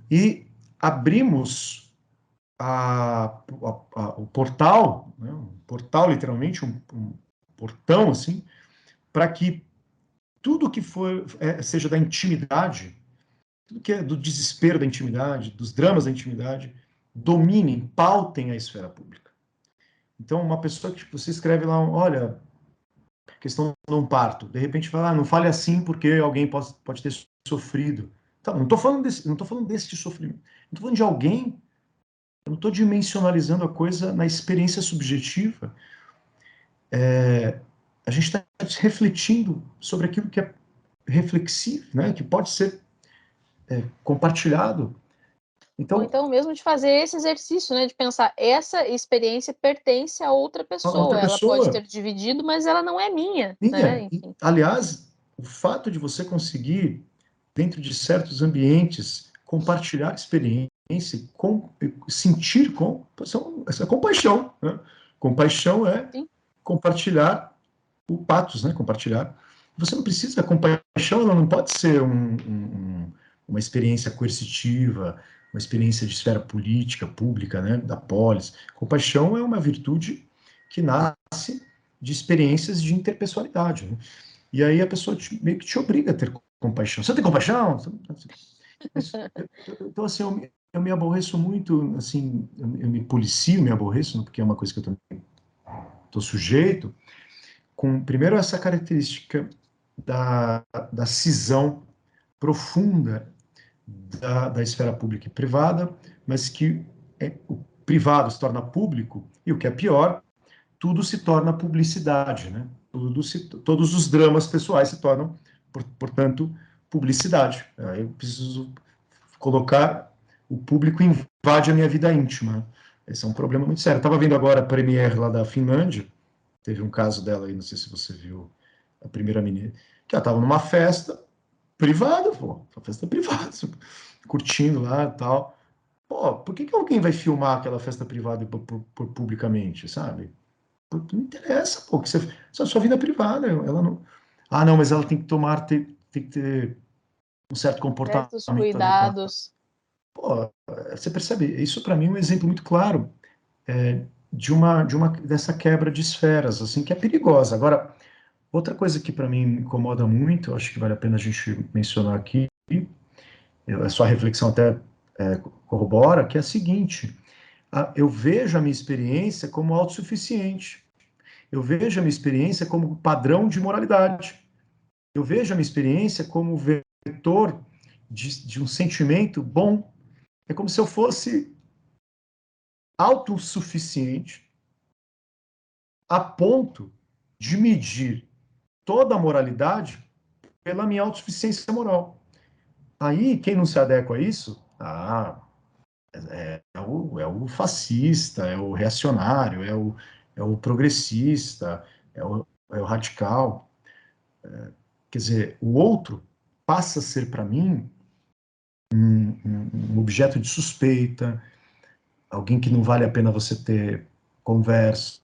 e abrimos o portal, né? Um portal, literalmente, um portão, assim, para que tudo que for, seja da intimidade, tudo que é do desespero da intimidade, dos dramas da intimidade, dominem, pautem a esfera pública. Então, uma pessoa que tipo, você escreve lá, olha, questão de um parto, de repente fala, não fale assim porque alguém pode ter sofrido. Então, não estou falando desse sofrimento. Estou falando de alguém, eu não estou dimensionalizando a coisa na experiência subjetiva. A gente está refletindo sobre aquilo que é reflexivo, né? Que pode ser compartilhado. Ou Então, então mesmo de fazer esse exercício, né, de pensar, essa experiência pertence a outra a outra pessoa, ela pode ter pessoa, dividido, mas ela não é minha, né, minha. enfim. Aliás, o fato de você conseguir, dentro de certos ambientes, compartilhar experiência, sentir compaixão, essa compaixão, né? Compaixão é Sim. compartilhar o patos, né? Compartilhar. Você não precisa, a compaixão ela não pode ser uma experiência coercitiva, uma experiência de esfera política, pública, né? Da polis. Compaixão é uma virtude que nasce de experiências de interpessoalidade, né? E aí a pessoa meio que te obriga a ter compaixão. Você tem compaixão? Então, assim, eu me aborreço muito, assim, eu me policio, me aborreço, porque é uma coisa que eu também estou sujeito, com, primeiro, essa característica da cisão profunda da esfera pública e privada, mas que o privado se torna público, e o que é pior, tudo se torna publicidade, né? Todos os dramas pessoais se tornam, portanto, publicidade. Aí eu preciso colocar, o público invade a minha vida íntima. Esse é um problema muito sério. Eu estava vendo agora a Premiere lá da Finlândia, teve um caso dela aí, não sei se você viu, a primeira menina, que ela estava numa festa privada, pô, uma festa privada, curtindo lá e tal. Pô, por que alguém vai filmar aquela festa privada publicamente, sabe? Não interessa, pô, que sua vida é privada, ela não. Ah, não, mas ela tem que tem que ter um certo Certos comportamento adequado. cuidados. Pô, você percebe? Isso para mim é um exemplo muito claro dessa quebra de esferas, assim, que é perigosa. Agora, outra coisa que para mim me incomoda muito, acho que vale a pena a gente mencionar aqui, a sua reflexão até corrobora, que é a seguinte: eu vejo a minha experiência como autossuficiente. Eu vejo a minha experiência como padrão de moralidade. Eu vejo a minha experiência como vetor de um sentimento bom. É como se eu fosse autossuficiente a ponto de medir toda a moralidade pela minha autossuficiência moral. Aí, quem não se adequa a isso, é o fascista, é o reacionário, é o progressista, é o radical. Quer dizer, o outro passa a ser para mim um objeto de suspeita, alguém que não vale a pena você ter conversa,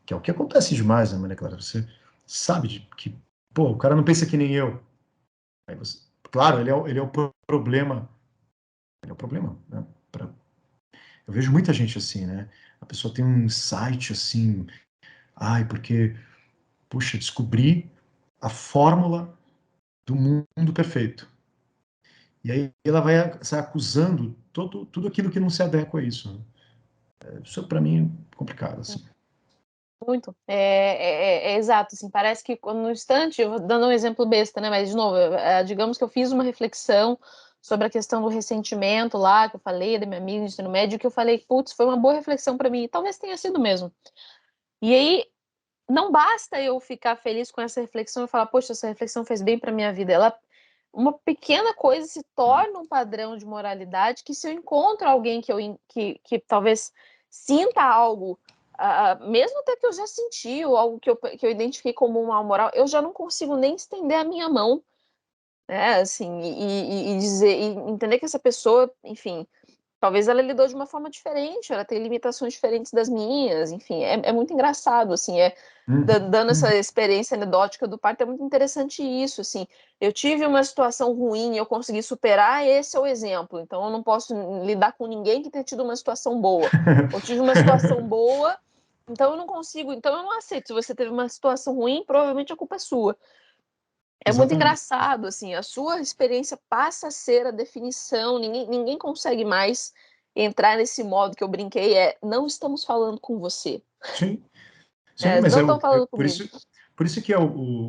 que é o que acontece demais, né, Maria Clara? Você sabe que, pô, o cara não pensa que nem eu. Aí você, claro, ele é o problema, ele é o problema, né? Eu vejo muita gente assim, né? A pessoa tem um insight assim, ai, porque, puxa, descobri a fórmula do mundo perfeito. E aí ela vai sai acusando tudo aquilo que não se adequa a isso, né? Isso para mim é complicado, assim. Muito. É exato, assim, parece que no instante, eu vou dando um exemplo besta, né? Mas, de novo, digamos que eu fiz uma reflexão sobre a questão do ressentimento lá, que eu falei da minha amiga de ensino médio, que eu falei, putz, foi uma boa reflexão para mim, e talvez tenha sido mesmo. E aí, não basta eu ficar feliz com essa reflexão e falar, poxa, essa reflexão fez bem para minha vida. Uma pequena coisa se torna um padrão de moralidade que se eu encontro alguém que talvez sinta algo, mesmo até que eu já senti, ou algo que eu identifiquei como um mal moral, eu já não consigo nem estender a minha mão, né, assim, e dizer, e entender que essa pessoa, enfim, talvez ela lidou de uma forma diferente, ela tem limitações diferentes das minhas, enfim, é muito engraçado, assim, dando essa experiência anedótica do parto, é muito interessante isso, assim, eu tive uma situação ruim, eu consegui superar, esse é o exemplo, então eu não posso lidar com ninguém que tenha tido uma situação boa, ou tive uma situação boa, então eu não consigo, então eu não aceito, se você teve uma situação ruim, provavelmente a culpa é sua. É muito Exatamente. engraçado, assim, a sua experiência passa a ser a definição, ninguém consegue mais entrar nesse modo que eu brinquei, não estamos falando com você, Sim, sim, mas não estão falando comigo. por isso que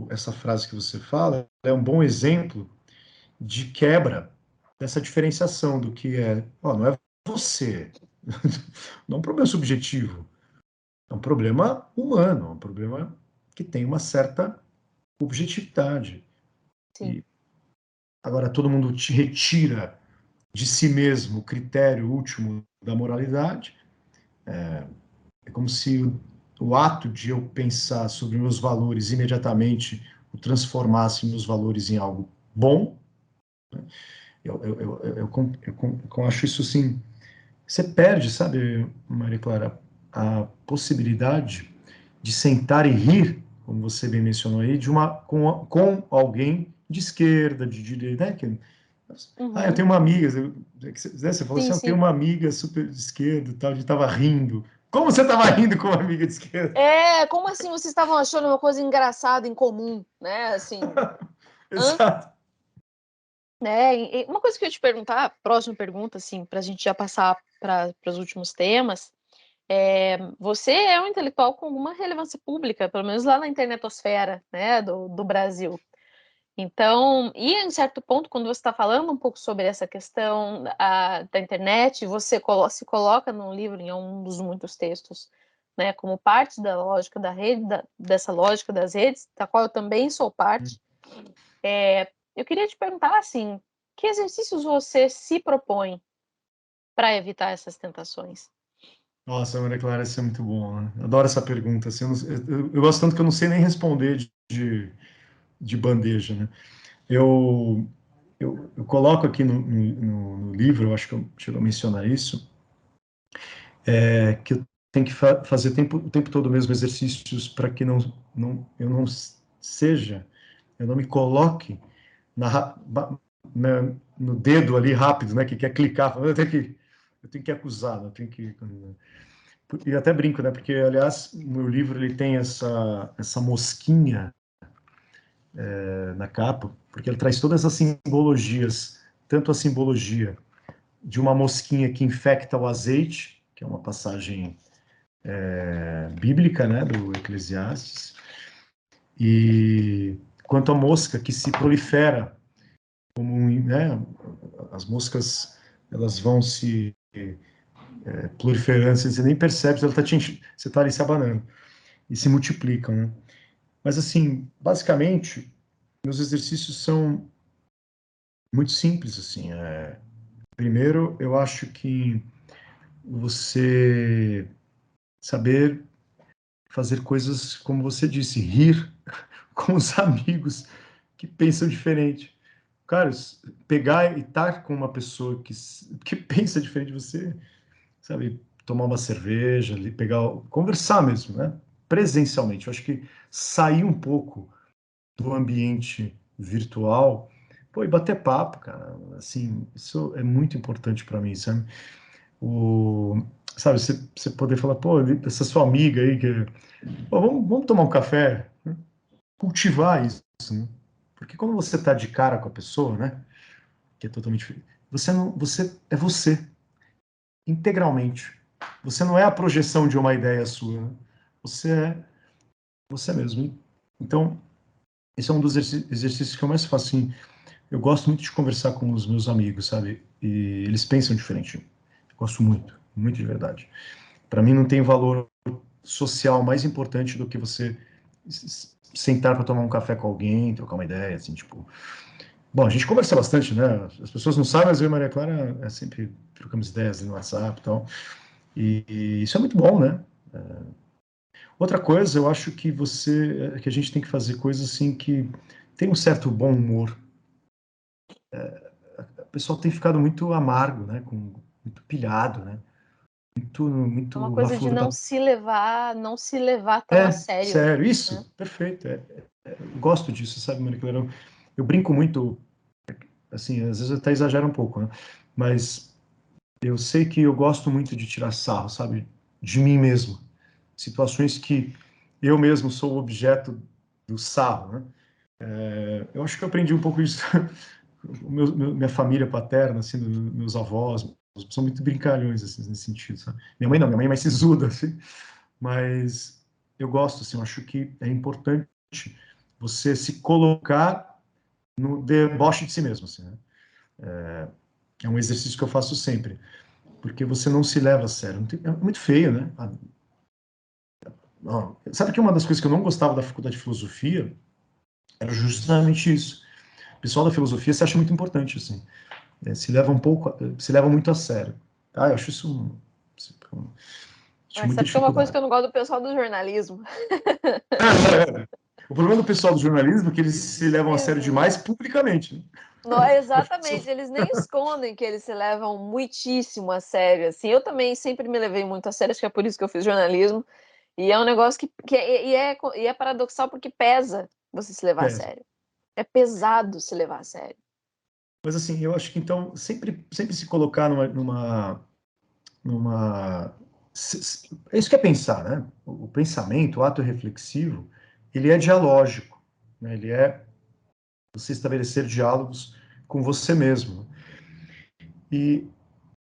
essa frase que você fala é um bom exemplo de quebra dessa diferenciação do que ó, não é você, não é um problema subjetivo, é um problema humano, é um problema que tem uma certa objetividade. Sim, E agora todo mundo te retira de si mesmo o critério último da moralidade. É como se o ato de eu pensar sobre meus valores imediatamente o transformasse meus valores em algo bom. Eu acho isso assim. Você perde, sabe, Maria Clara, a possibilidade de sentar e rir, como você bem mencionou aí, com alguém de esquerda, de direita, né? Eu uhum. tenho uma amiga, você falou assim, Sim, eu tenho sim. uma amiga super de esquerda e tal, a gente tava rindo. Como você tava rindo com uma amiga de esquerda? Como assim vocês estavam achando uma coisa engraçada em comum, né, assim, hã? Exato. Né, e uma coisa que eu ia te perguntar, próxima pergunta, assim, para a gente já passar para os últimos temas, você é um intelectual com alguma relevância pública, pelo menos lá na internetosfera, né, do Brasil. Então, e em certo ponto, quando você está falando um pouco sobre essa questão da internet, você se coloca no livro, em um dos muitos textos, né, como parte da lógica da rede, dessa lógica das redes, da qual eu também sou parte. Eu queria te perguntar, assim, que exercícios você se propõe para evitar essas tentações? Nossa, Maria Clara, isso é muito bom, né? Adoro essa pergunta. Assim, eu gosto tanto que eu não sei nem responder de bandeja, né? Eu, eu coloco aqui no livro, eu acho que eu chego a mencionar isso, que eu tenho que fazer o tempo todo mesmo exercícios para que eu não seja, eu não me coloque no dedo ali rápido, né, que quer clicar, eu tenho que acusar, eu tenho que... E até brinco, né, porque, aliás, o meu livro ele tem essa mosquinha na capa, porque ele traz todas as simbologias, tanto a simbologia de uma mosquinha que infecta o azeite, que é uma passagem bíblica, né, do Eclesiastes, e quanto a mosca que se prolifera, né, as moscas elas vão se proliferando, você nem percebe, você está ali se abanando, e se multiplicam, né? Mas assim, basicamente, meus exercícios são muito simples, assim. Primeiro, eu acho que você saber fazer coisas, como você disse, rir com os amigos que pensam diferente. Cara, pegar e estar com uma pessoa que pensa diferente de você, sabe, tomar uma cerveja, ali, conversar mesmo, né? Presencialmente. Eu acho que sair um pouco do ambiente virtual, pô, e bater papo, cara, assim, isso é muito importante para mim, sabe? O, sabe, você poder falar, pô, essa sua amiga aí, pô, vamos tomar um café, né? Cultivar isso, né? Porque quando você tá de cara com a pessoa, né? que é totalmente diferente. Você é você, integralmente. Você não é a projeção de uma ideia sua, né? Você é você mesmo. Então, esse é um dos exercícios que eu mais faço, assim. Eu gosto muito de conversar com os meus amigos, sabe? E eles pensam diferente. Eu gosto muito, muito de verdade. Para mim, não tem valor social mais importante do que você sentar para tomar um café com alguém, trocar uma ideia, assim, tipo. Bom, a gente conversa bastante, né? As pessoas não sabem, mas eu e Maria Clara sempre trocamos ideias no WhatsApp e tal. E isso é muito bom, né? Outra coisa, eu acho que a gente tem que fazer coisas assim que tem um certo bom humor. O pessoal tem ficado muito amargo, né? Muito pilhado, né? É uma Muito na coisa de flor da... não se levar tão a sério, Sério, né? isso, perfeito. Eu gosto disso, sabe, Maria Clara? Eu brinco muito, assim, às vezes eu até exagero um pouco, né? Mas eu sei que eu gosto muito de tirar sarro, sabe? De mim mesmo. Situações que eu mesmo sou o objeto do sarro, né? Eu acho que eu aprendi um pouco isso. Minha família paterna, assim, meus avós, são muito brincalhões, assim, nesse sentido, sabe? Minha mãe não, minha mãe é mais sisuda, assim. Mas eu gosto, assim, eu acho que é importante você se colocar no deboche de si mesmo, assim, né? É um exercício que eu faço sempre, porque você não se leva a sério. É muito feio, né? Sabe que uma das coisas que eu não gostava da faculdade de filosofia era justamente isso. O pessoal da filosofia se acha muito importante, assim. Se leva muito a sério. Eu acho isso acho Mas muita sabe que é uma coisa que dificuldade. eu não gosto do pessoal do jornalismo. O problema do pessoal do jornalismo é que eles se levam a sério demais Uhum. publicamente, né? Não, exatamente, eles nem escondem que eles se levam muitíssimo a sério, assim. Eu também sempre me levei muito a sério, acho que é por isso que eu fiz jornalismo. E é um negócio e é paradoxal porque pesa você se levar a Pesa. sério. É pesado se levar a sério. Mas assim, eu acho que então sempre se colocar numa é isso que é pensar, né? O pensamento, o ato reflexivo, ele é dialógico, né? Ele é você estabelecer diálogos com você mesmo. E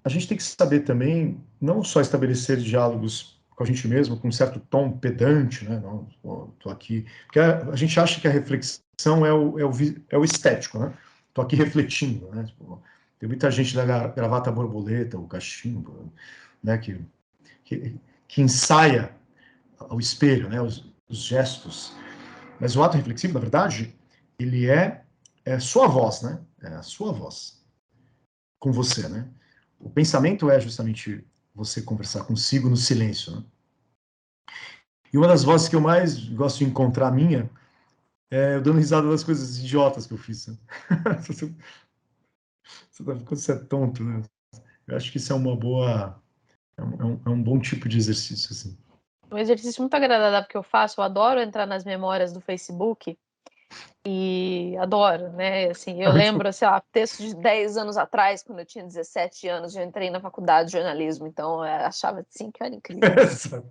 a gente tem que saber também, não só estabelecer diálogos com a gente mesmo, com um certo tom pedante, né? Não, tô aqui. Porque a gente acha que a reflexão é o estético, né? Tô aqui refletindo, né? Tipo, tem muita gente da gravata borboleta, o cachimbo, né? Que, que ensaia ao espelho, né? Os gestos. Mas o ato reflexivo, na verdade, ele é sua voz, né? É a sua voz com você, né? O pensamento é justamente você conversar consigo no silêncio, né? E uma das vozes que eu mais gosto de encontrar minha é eu dando risada das coisas idiotas que eu fiz. Né? Quando você é tonto, né? Eu acho que isso é uma boa, é um bom tipo de exercício, assim. Um exercício muito agradável que eu faço, eu adoro entrar nas memórias do Facebook e adoro, né? Assim, É eu muito lembro, sei lá, texto de 10 anos atrás, quando eu tinha 17 anos, eu entrei na faculdade de jornalismo, então eu achava assim que era incrível.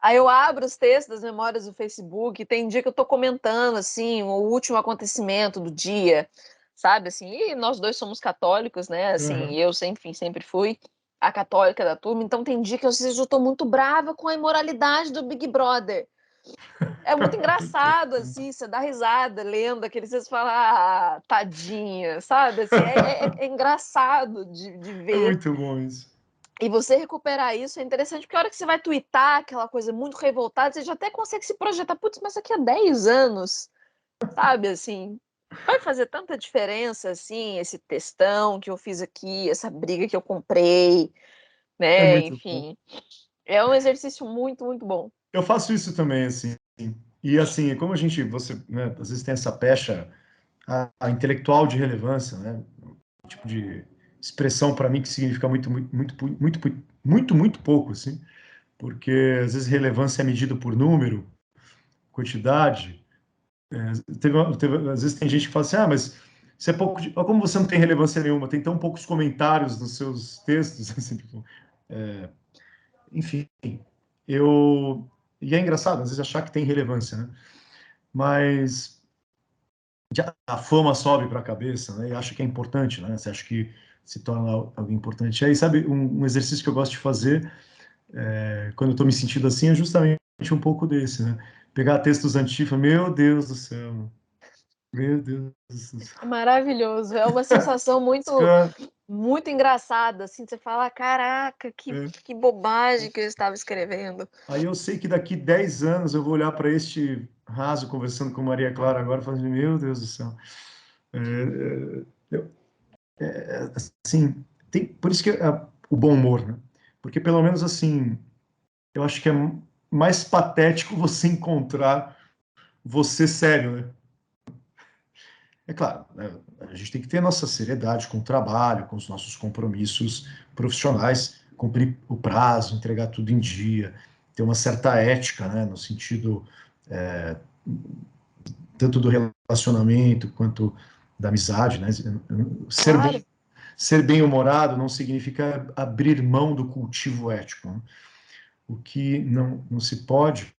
Aí eu abro os textos das memórias do Facebook, tem dia que eu tô comentando, assim, o último acontecimento do dia, sabe, assim, e nós dois somos católicos, né, assim, Uhum. eu, enfim, sempre fui a católica da turma, então tem dia que às vezes eu tô muito brava com a imoralidade do Big Brother. É muito engraçado, assim, você dá risada lendo aqueles, vocês falam, ah, tadinha, sabe, assim, é engraçado de É ver. muito bom isso. E você recuperar isso é interessante, porque a hora que você vai twittar aquela coisa muito revoltada, você já até consegue se projetar, putz, mas daqui a 10 anos, sabe, assim, vai fazer tanta diferença, assim, esse textão que eu fiz aqui, essa briga que eu comprei, É né, muito bom. enfim. É um exercício muito, muito bom. Eu faço isso também, assim. E assim, como você, né, às vezes tem essa pecha a intelectual de relevância, né? Um tipo de expressão para mim que significa muito pouco, assim, porque às vezes relevância é medida por número, quantidade. Às vezes tem gente que fala assim, mas você é pouco, como você não tem relevância nenhuma, tem tão poucos comentários nos seus textos, assim, tipo, enfim, eu e é engraçado às vezes achar que tem relevância, né? Mas a fama sobe para a cabeça, né? E acha que é importante, né? Você acha que se torna algo importante. E aí, sabe, um exercício que eu gosto de fazer quando eu estou me sentindo assim é justamente um pouco desse, né? Pegar textos antigos, e falar, meu Deus do céu, meu Deus do céu. É maravilhoso, é uma sensação muito Cara, muito engraçada, assim, você fala: "Caraca, é. que bobagem que eu estava escrevendo". Aí eu sei que daqui 10 anos eu vou olhar para este raso conversando com Maria Clara agora e falar assim, meu Deus do céu. Assim, por isso que é o bom humor, né? Porque pelo menos assim, eu acho que é mais patético você encontrar você sério, né? É claro, né, a gente tem que ter a nossa seriedade com o trabalho, com os nossos compromissos profissionais, cumprir o prazo, entregar tudo em dia, ter uma certa ética, né, no sentido tanto do relacionamento quanto da amizade, né? Claro. Ser bem-humorado não significa abrir mão do cultivo ético, né? O que não se pode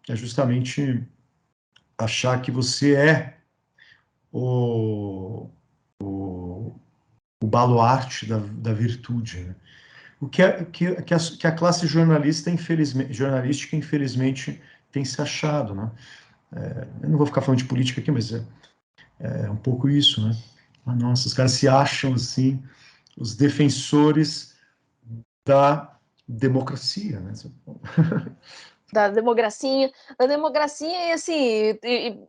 é justamente achar que você é o, o baluarte da virtude, né? O que a classe jornalística, infelizmente, tem se achado, né? Eu não vou ficar falando de política aqui, mas é um pouco isso, né? Ah, nossa, os caras se acham, assim, os defensores da democracia, né? Da democracia e assim,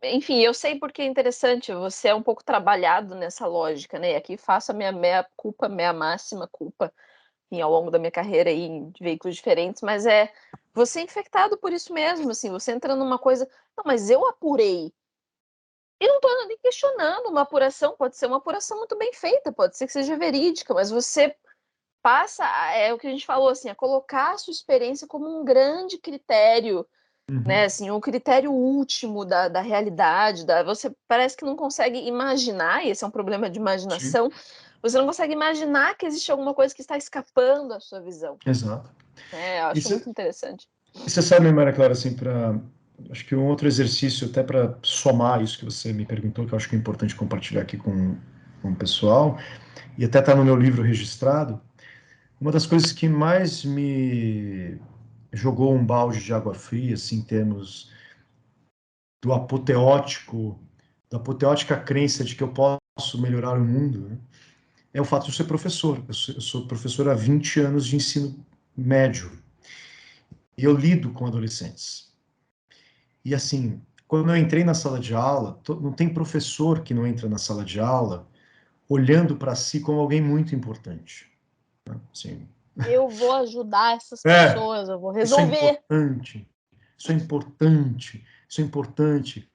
enfim, eu sei porque é interessante, você é um pouco trabalhado nessa lógica, né, e aqui faço a minha meia culpa, minha máxima culpa, enfim, ao longo da minha carreira aí em veículos diferentes, mas você é infectado por isso mesmo, assim, você entra numa coisa: "Não, mas eu apurei". E não estou nem questionando uma apuração, pode ser uma apuração muito bem feita, pode ser que seja verídica, mas você passa é o que a gente falou, assim, a colocar a sua experiência como um grande critério, né, Uhum. assim, um critério último da realidade, você parece que não consegue imaginar, e esse é um problema de Sim, imaginação, você não consegue imaginar que existe alguma coisa que está escapando à sua visão. exato. Eu E acho muito interessante. você sabe, Maria Clara, assim, acho que um outro exercício, até para somar isso que você me perguntou, que eu acho que é importante compartilhar aqui com o pessoal, e até está no meu livro registrado, uma das coisas que mais me jogou um balde de água fria, assim, em termos do apoteótico, da apoteótica crença de que eu posso melhorar o mundo, né, é o fato de eu ser professor. Eu sou professor há 20 anos de ensino médio, e eu lido com adolescentes. E assim, quando eu entrei na sala de aula, não tem professor que não entra na sala de aula olhando para si como alguém muito importante. Né? Assim, Eu vou ajudar essas é, pessoas, eu vou isso é resolver. importante, isso é importante, isso é importante.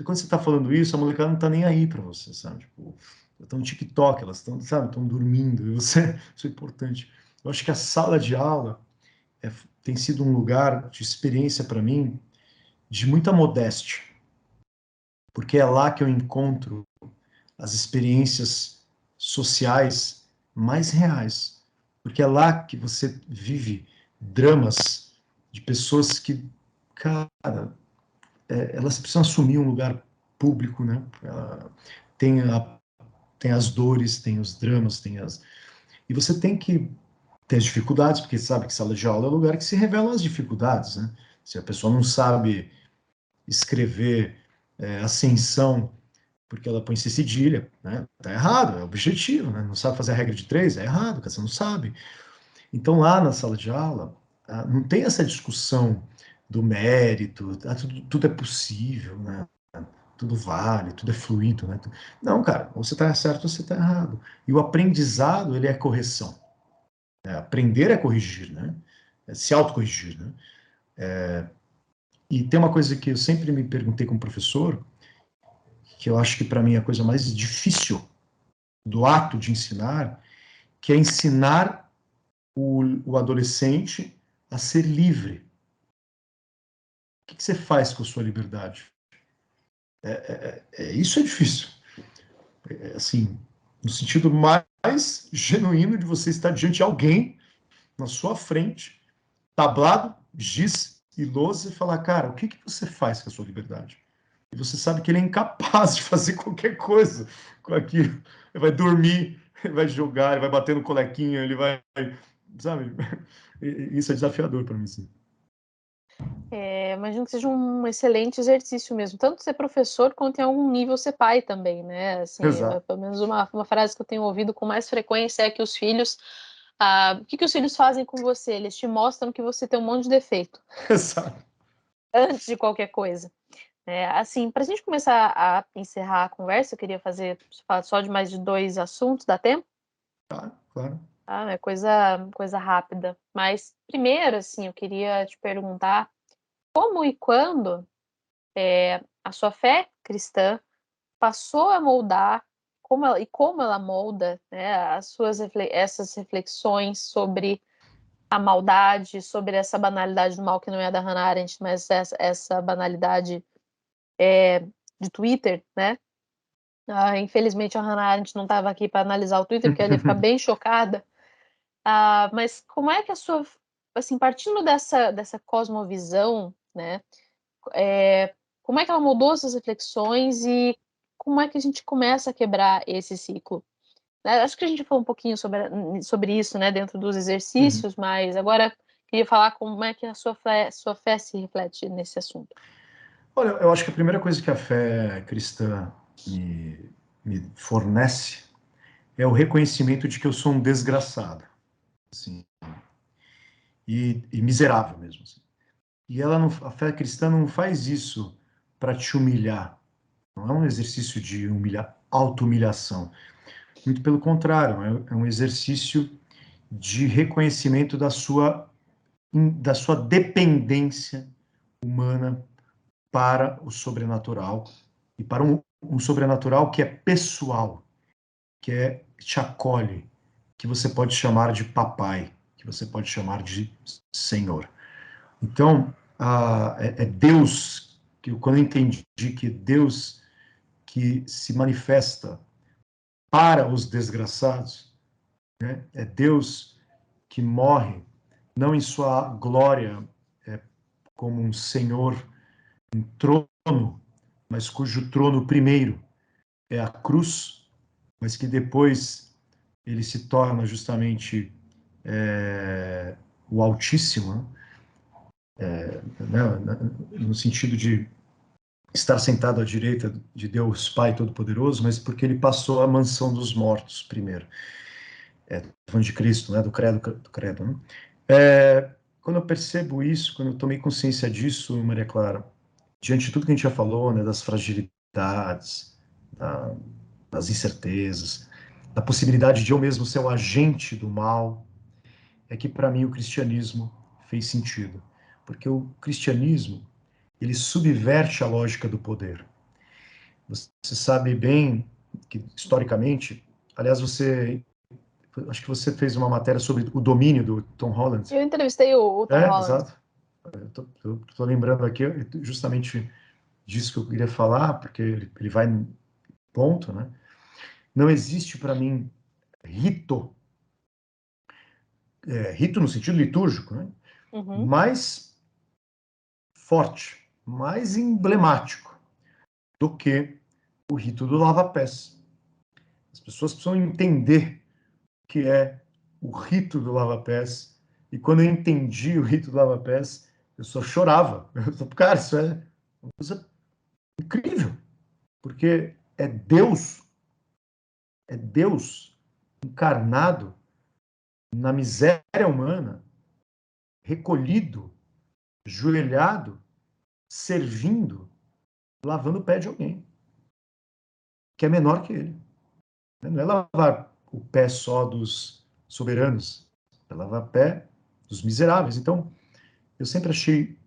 Quando você está falando isso, a molecada não está nem aí para você, sabe? Tipo, estão no TikTok, elas estão, sabe, estão dormindo, e você, isso é importante. Eu acho que a sala de aula tem sido um lugar de experiência para mim de muita modéstia, porque é lá que eu encontro as experiências sociais mais reais, porque é lá que você vive dramas de pessoas que, cara, elas precisam assumir um lugar público, né? Tem, tem as dores, tem os dramas, tem as. E você tem que ter as dificuldades, porque sabe que sala de aula é o lugar que se revelam as dificuldades, né? Se a pessoa não sabe escrever ascensão porque ela põe C cedilha, né? Tá errado, é objetivo, né? Não sabe fazer a regra de três, é errado, porque você não sabe. Então lá na sala de aula não tem essa discussão do mérito, tudo é possível, né? Tudo vale, tudo é fluido, né? Não, cara, ou você está certo ou você está errado. E o aprendizado, ele é correção. Aprender é corrigir, né? É se autocorrigir, né? E tem uma coisa que eu sempre me perguntei como professor, que eu acho que para mim é a coisa mais difícil do ato de ensinar, que é ensinar o adolescente a ser livre. O que você faz com a sua liberdade? Isso é difícil. Assim, no sentido mais genuíno de você estar diante de alguém na sua frente, tablado, giz e lousa, e falar, cara, o que você faz com a sua liberdade? e você sabe que ele é incapaz de fazer qualquer coisa com aquilo. Ele vai dormir, ele vai jogar, ele vai bater no colequinho, ele vai, sabe? Isso é desafiador para mim, sim. Imagino que seja um excelente exercício mesmo, tanto ser professor quanto em algum nível ser pai também, né? Assim, Exato. pelo menos uma frase que eu tenho ouvido com mais frequência é que os filhos, o que os filhos fazem com você? Eles te mostram que você tem um monte de defeito Exato. antes de qualquer coisa. Assim, para a gente começar a encerrar a conversa, eu queria falar só de mais de 2 assuntos, dá tempo? Claro, claro. É coisa rápida. Mas primeiro, assim, eu queria te perguntar como e quando a sua fé cristã passou a moldar como ela molda, né, essas reflexões sobre a maldade, sobre essa banalidade do mal que não é da Hannah Arendt, mas essa banalidade de Twitter, né? Infelizmente a Hannah Arendt não estava aqui para analisar o Twitter, porque ela ia ficar bem chocada. Mas como é que assim, partindo dessa cosmovisão, né? Como é que ela moldou essas reflexões e como é que a gente começa a quebrar esse ciclo? Acho que a gente falou um pouquinho sobre isso, né, dentro dos Uhum. exercícios, mas agora queria falar como é que a sua fé se reflete nesse assunto. Olha, eu acho que a primeira coisa que a fé cristã me fornece é o reconhecimento de que eu sou um desgraçado, assim, e miserável mesmo. Assim. E ela não, a fé cristã não faz isso para te humilhar. Não é um exercício de auto-humilhação. Muito pelo contrário, é um exercício de reconhecimento da sua dependência humana para o sobrenatural e para um sobrenatural que é pessoal, te acolhe, que você pode chamar de papai, que você pode chamar de Senhor. Então, é Deus, que quando eu entendi que Deus que se manifesta para os desgraçados, né, é Deus que morre, não em sua glória como um Senhor, um trono, mas cujo trono primeiro é a cruz, mas que depois ele se torna justamente o Altíssimo, né, no sentido de estar sentado à direita de Deus Pai Todo-Poderoso, mas porque ele passou à mansão dos mortos primeiro. Falando de Cristo, né, do credo. Né? Quando eu percebo isso, quando eu tomei consciência disso, Maria Clara, diante de tudo que a gente já falou, né, das fragilidades, das incertezas, da possibilidade de eu mesmo ser o agente do mal, é que para mim o cristianismo fez sentido. Porque o cristianismo, ele subverte a lógica do poder. Você sabe bem que, historicamente, aliás, acho que você fez uma matéria sobre o domínio do Tom Holland. Eu entrevistei o Tom Holland. Exato. Eu tô lembrando aqui justamente disso que eu queria falar, porque ele vai no ponto, né? Não existe para mim rito, rito no sentido litúrgico, né? Uhum. Mais forte, mais emblemático do que o rito do lava-pés. As pessoas precisam entender o que é o rito do lava-pés. E quando eu entendi o rito do lava-pés, eu só chorava. Eu falei, cara, isso é uma coisa incrível, porque é Deus encarnado na miséria humana, recolhido, ajoelhado, servindo, lavando o pé de alguém que é menor que ele. Não é lavar o pé só dos soberanos, é lavar o pé dos miseráveis. Então, eu sempre achei.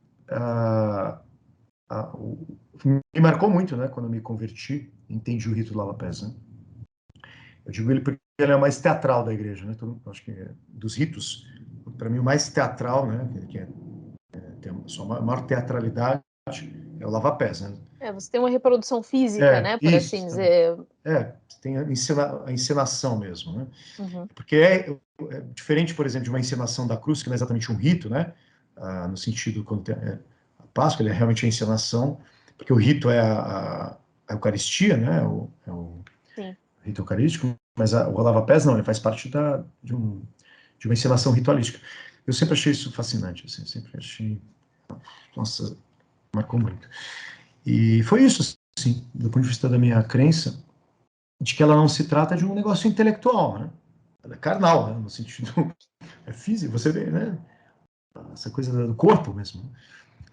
Me marcou muito, né, quando eu me converti, entendi o rito do lava-pés. Né? Eu digo ele porque ele é o mais teatral da igreja. Né? Então, acho que dos ritos, para mim, o mais teatral, né, tem a sua maior teatralidade, é o lava-pés. Né? Você tem uma reprodução física, né, por assim Isso. dizer. Tem a encenação mesmo, né? Uhum. Porque é diferente, por exemplo, de uma encenação da cruz, que não é exatamente um rito, né? No sentido, quando tem, a Páscoa, ele é realmente a encenação, porque o rito é a Eucaristia, né? É o Sim. rito eucarístico, mas o lava-pés não, ele faz parte de uma encenação ritualística. Eu sempre achei isso fascinante, assim, sempre achei, nossa, marcou muito. E foi isso, assim, do ponto de vista da minha crença, de que ela não se trata de um negócio intelectual, né? Ela é carnal, né? No sentido é físico, você vê, né? Essa coisa do corpo mesmo.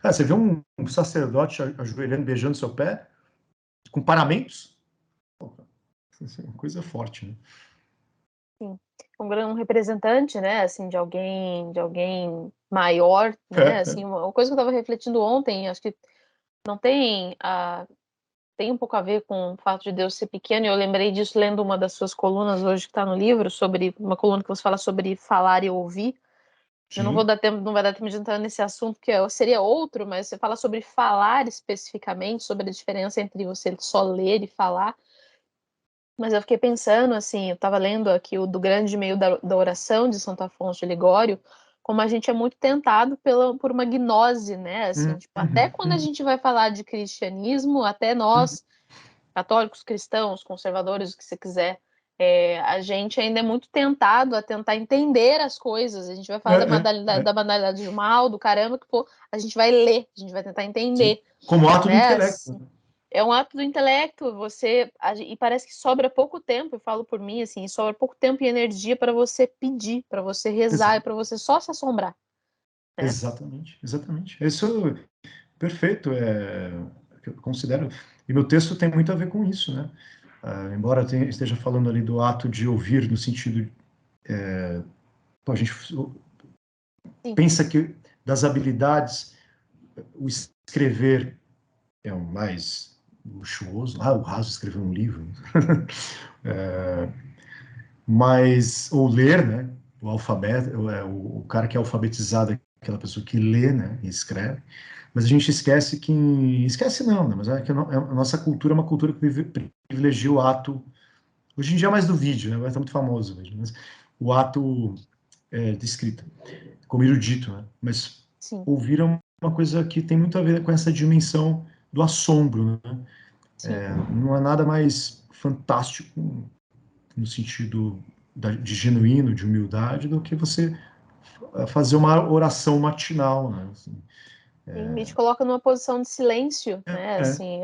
Você vê um sacerdote ajoelhando, beijando seu pé, com paramentos, isso é uma coisa forte, né? Sim. Um representante, né, assim, de alguém maior, né, assim, uma coisa que eu estava refletindo ontem, acho que não tem tem um pouco a ver com o fato de Deus ser pequeno, e eu lembrei disso lendo uma das suas colunas hoje que está no livro, sobre uma coluna que você fala sobre falar e ouvir. Eu não vou Sim. dar tempo, não vai dar tempo de entrar nesse assunto, que seria outro, mas você fala sobre falar especificamente, sobre a diferença entre você só ler e falar. Mas eu fiquei pensando, assim, eu estava lendo aqui o do grande meio da oração de Santo Afonso de Ligório, como a gente é muito tentado por uma gnose, né? Assim, tipo, até quando a Uhum. gente vai falar de cristianismo, até nós, católicos, cristãos, conservadores, o que você quiser, a gente ainda é muito tentado a tentar entender as coisas. A gente vai falar da banalidade do mal, do caramba, que pô, a gente vai ler, a gente vai tentar Sim. entender, Como ato do né? intelecto. É um ato do intelecto, e parece que sobra pouco tempo, eu falo por mim, assim, sobra pouco tempo e energia para você pedir, para você rezar e para você só se assombrar, né? Exatamente, exatamente. Isso perfeito, eu considero. E meu texto tem muito a ver com isso, né? Embora esteja falando ali do ato de ouvir, no sentido. Pô, a gente Sim, pensa que das habilidades, o escrever é o mais luxuoso. O raso escrever um livro. Mas, ou ler, né? O alfabeto, o cara que é alfabetizado é aquela pessoa que lê, né? E escreve. Mas a gente esquece que. Esquece não, né? Mas é que a nossa cultura é uma cultura que privilegia o ato. Hoje em dia é mais do vídeo, né? Agora está muito famoso o vídeo, mas o ato de escrita, como erudito, né? Mas sim, ouvir é uma coisa que tem muito a ver com essa dimensão do assombro, né? sim. Não há nada mais fantástico no sentido de genuíno, de humildade, do que você fazer uma oração matinal, né? Assim, Sim, me te coloca numa posição de silêncio, né? é, Assim,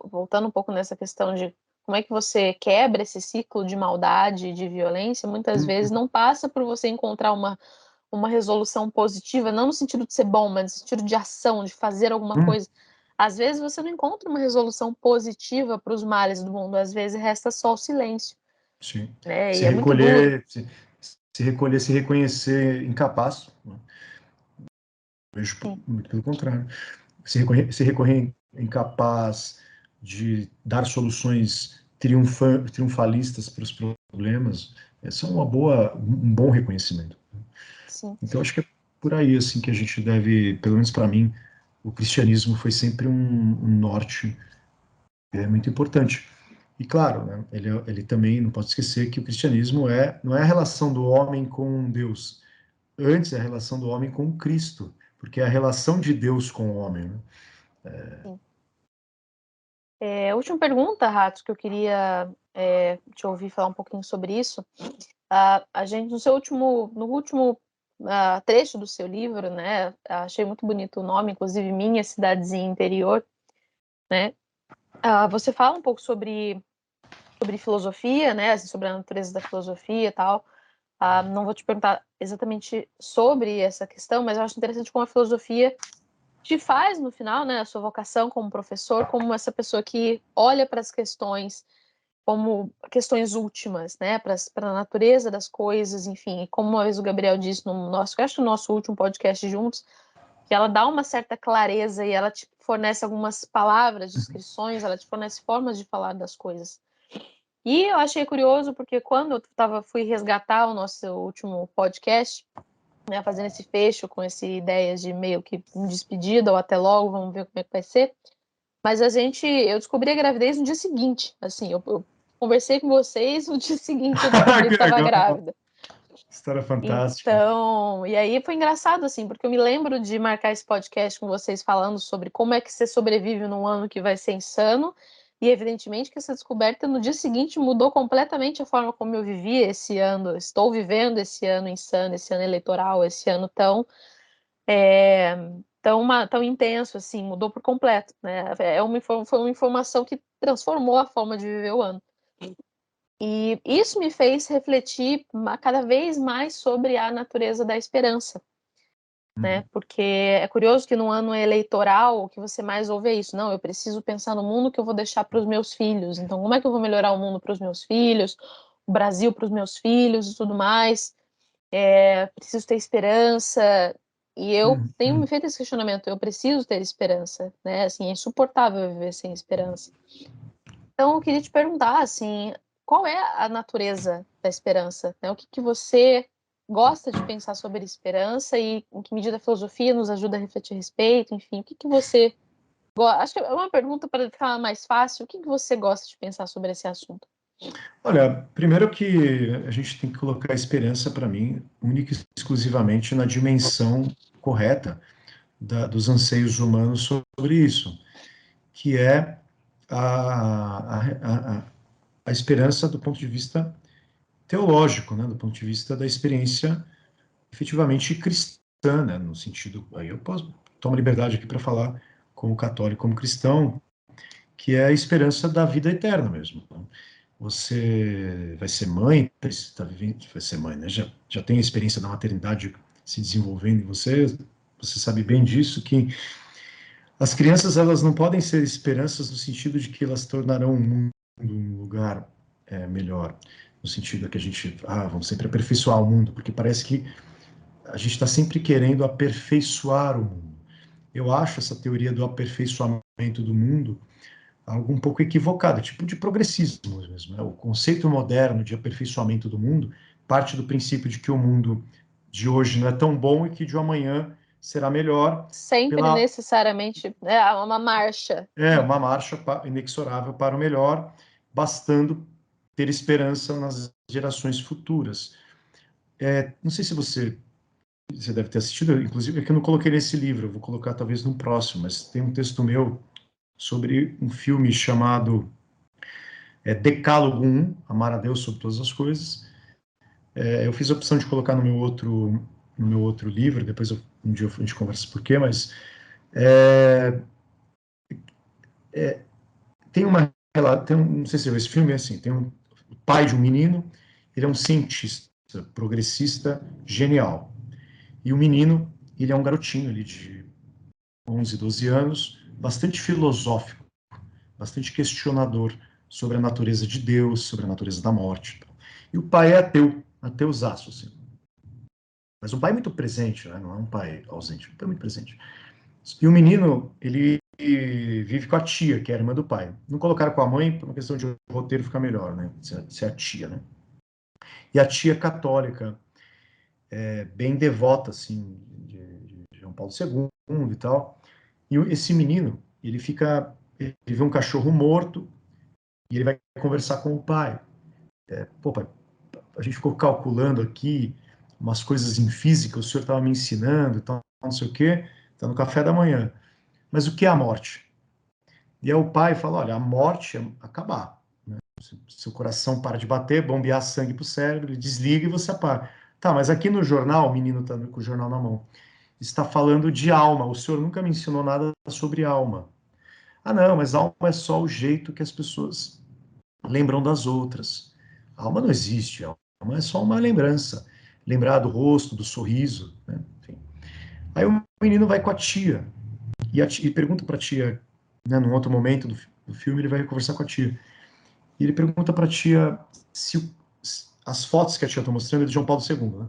voltando um pouco nessa questão de como é que você quebra esse ciclo de maldade e de violência, muitas vezes não passa por você encontrar uma resolução positiva, não no sentido de ser bom, mas no sentido de ação, de fazer alguma coisa. Às vezes você não encontra uma resolução positiva para os males do mundo, às vezes resta só o silêncio, sim. né? Se E é muito duro. recolher, se recolher, se reconhecer incapaz, né? Vejo Sim, muito pelo contrário. Se recorrer incapaz de dar soluções triunfalistas para os problemas, essa é um bom reconhecimento. sim. Então, acho que é por aí assim que a gente deve, pelo menos para mim, o cristianismo foi sempre um norte muito importante. E claro, né, ele também não pode esquecer que o cristianismo não é a relação do homem com Deus, antes é a relação do homem com Cristo, porque é a relação de Deus com o homem, né? Sim. Última pergunta, Ratos, que eu queria te ouvir falar um pouquinho sobre isso. A gente, no último trecho do seu livro, né? Achei muito bonito o nome, inclusive Minha Cidadezinha Interior, né? Você fala um pouco sobre filosofia, né? Assim, sobre a natureza da filosofia e tal. Não vou te perguntar exatamente sobre essa questão, mas eu acho interessante como a filosofia te faz, no final, né, a sua vocação como professor, como essa pessoa que olha para as questões como questões últimas, né, para a natureza das coisas, enfim, e como uma vez o Gabriel disse no nosso, acho que no nosso último podcast juntos, que ela dá uma certa clareza e ela te fornece algumas palavras, descrições, ela te fornece formas de falar das coisas. E eu achei curioso porque quando fui resgatar o nosso último podcast, né, fazendo esse fecho com essa ideia de meio que um despedida ou até logo, vamos ver como é que vai ser. Mas eu descobri a gravidez no dia seguinte, assim, eu conversei com vocês, no dia seguinte eu descobri que Que estava legal. grávida. História fantástica. Então, e aí foi engraçado, assim, porque eu me lembro de marcar esse podcast com vocês falando sobre como é que você sobrevive num ano que vai ser insano, e evidentemente que essa descoberta no dia seguinte mudou completamente a forma como eu vivi esse ano, estou vivendo esse ano insano, esse ano eleitoral, esse ano é, tão intenso, assim, mudou por completo, né? Foi uma informação que transformou a forma de viver o ano. E isso me fez refletir cada vez mais sobre a natureza da esperança, né? Porque é curioso que no ano eleitoral o que você mais ouve é isso. Não, eu preciso pensar no mundo que eu vou deixar para os meus filhos. Então, como é que eu vou melhorar o mundo para os meus filhos, o Brasil para os meus filhos e tudo mais? Preciso ter esperança. E eu tenho me feito esse questionamento. Eu preciso ter esperança, né? Assim, é insuportável viver sem esperança. Então, eu queria te perguntar, assim, qual é a natureza da esperança, né? O que você gosta de pensar sobre esperança e em que medida a filosofia nos ajuda a refletir a respeito, enfim, o que você acho que é uma pergunta para ficar mais fácil, o que você gosta de pensar sobre esse assunto? Olha, primeiro que a gente tem que colocar a esperança, para mim, única e exclusivamente na dimensão correta dos anseios humanos sobre isso, que é a esperança do ponto de vista teológico, né, do ponto de vista da experiência efetivamente cristã, né, no sentido, aí eu posso tomar liberdade aqui para falar como católico, como cristão, que é a esperança da vida eterna mesmo. Você vai ser mãe, está vivendo, vai ser mãe, né? Já tem a experiência da maternidade se desenvolvendo em você, você sabe bem disso, que as crianças elas não podem ser esperanças no sentido de que elas tornarão o mundo um lugar melhor, no sentido que a gente, vamos sempre aperfeiçoar o mundo, porque parece que a gente está sempre querendo aperfeiçoar o mundo. Eu acho essa teoria do aperfeiçoamento do mundo algo um pouco equivocado, tipo de progressismo mesmo. Né? O conceito moderno de aperfeiçoamento do mundo parte do princípio de que o mundo de hoje não é tão bom e que de amanhã será melhor Sempre pela necessariamente uma marcha. uma marcha inexorável para o melhor, bastando ter esperança nas gerações futuras. Não sei se você deve ter assistido, inclusive é que eu não coloquei nesse livro, eu vou colocar talvez no próximo, mas tem um texto meu sobre um filme chamado Decálogo 1, Amar a Deus sobre todas as coisas. Eu fiz a opção de colocar no meu outro livro, depois um dia a gente conversa por quê, mas tem uma, não sei se você viu esse filme, é assim, tem um pai de um menino, ele é um cientista, progressista, genial. E o menino, ele é um garotinho ali de 11, 12 anos, bastante filosófico, bastante questionador sobre a natureza de Deus, sobre a natureza da morte. E o pai é ateu, ateusaço, assim. Mas um pai muito presente, né? Não é um pai ausente, um pai muito presente. E o menino, ele vive com a tia, que é a irmã do pai. Não colocaram com a mãe por uma questão de o roteiro ficar melhor, né? Se é a tia, né? E a tia católica, bem devota, assim, de João Paulo II e tal. E esse menino, ele vê um cachorro morto e ele vai conversar com o pai. Pô, pai, a gente ficou calculando aqui umas coisas em física, o senhor estava me ensinando e tal, não sei o quê, está no café da manhã. Mas o que é a morte? E aí o pai fala, olha, a morte é acabar. Né? Seu coração para de bater, bombear sangue para o cérebro, ele desliga e você apaga. Tá, mas aqui no jornal, o menino está com o jornal na mão, está falando de alma. O senhor nunca me ensinou nada sobre alma. Ah, não, mas alma é só o jeito que as pessoas lembram das outras. A alma não existe, a alma é só uma lembrança. Lembrar do rosto, do sorriso, né? Enfim. Aí o menino vai com a tia e pergunta para a tia, né, num outro momento do filme, ele vai conversar com a tia. E ele pergunta para a tia se as fotos que a tia está mostrando é de João Paulo II, né?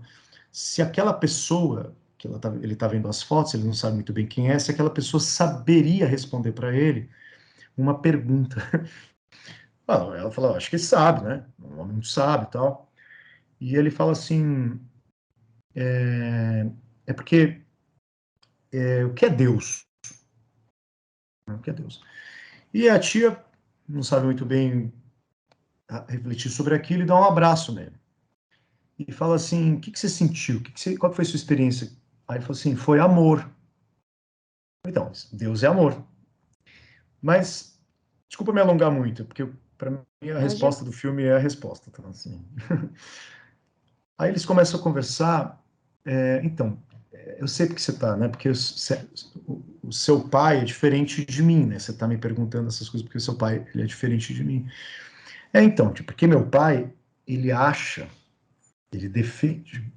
Se aquela pessoa que ele está vendo as fotos, ele não sabe muito bem quem é, se aquela pessoa saberia responder para ele uma pergunta. Ela fala, acho que ele sabe, né? Um homem muito sábio e tal. E ele fala assim, é porque o que é Deus? O que é Deus? E a tia não sabe muito bem refletir sobre aquilo e dá um abraço nele. e fala assim, o que você sentiu? Qual que foi a sua experiência? Aí ele falou assim, foi amor. Então, Deus é amor. Mas, desculpa me alongar muito, porque para mim a Imagina. resposta do filme é a resposta. Então, assim. Aí eles começam a conversar. Então, eu sei porque você está, né? Porque o seu pai é diferente de mim, né? Você está me perguntando essas coisas porque o seu pai ele é diferente de mim. Então, tipo, porque meu pai, ele acha, ele defende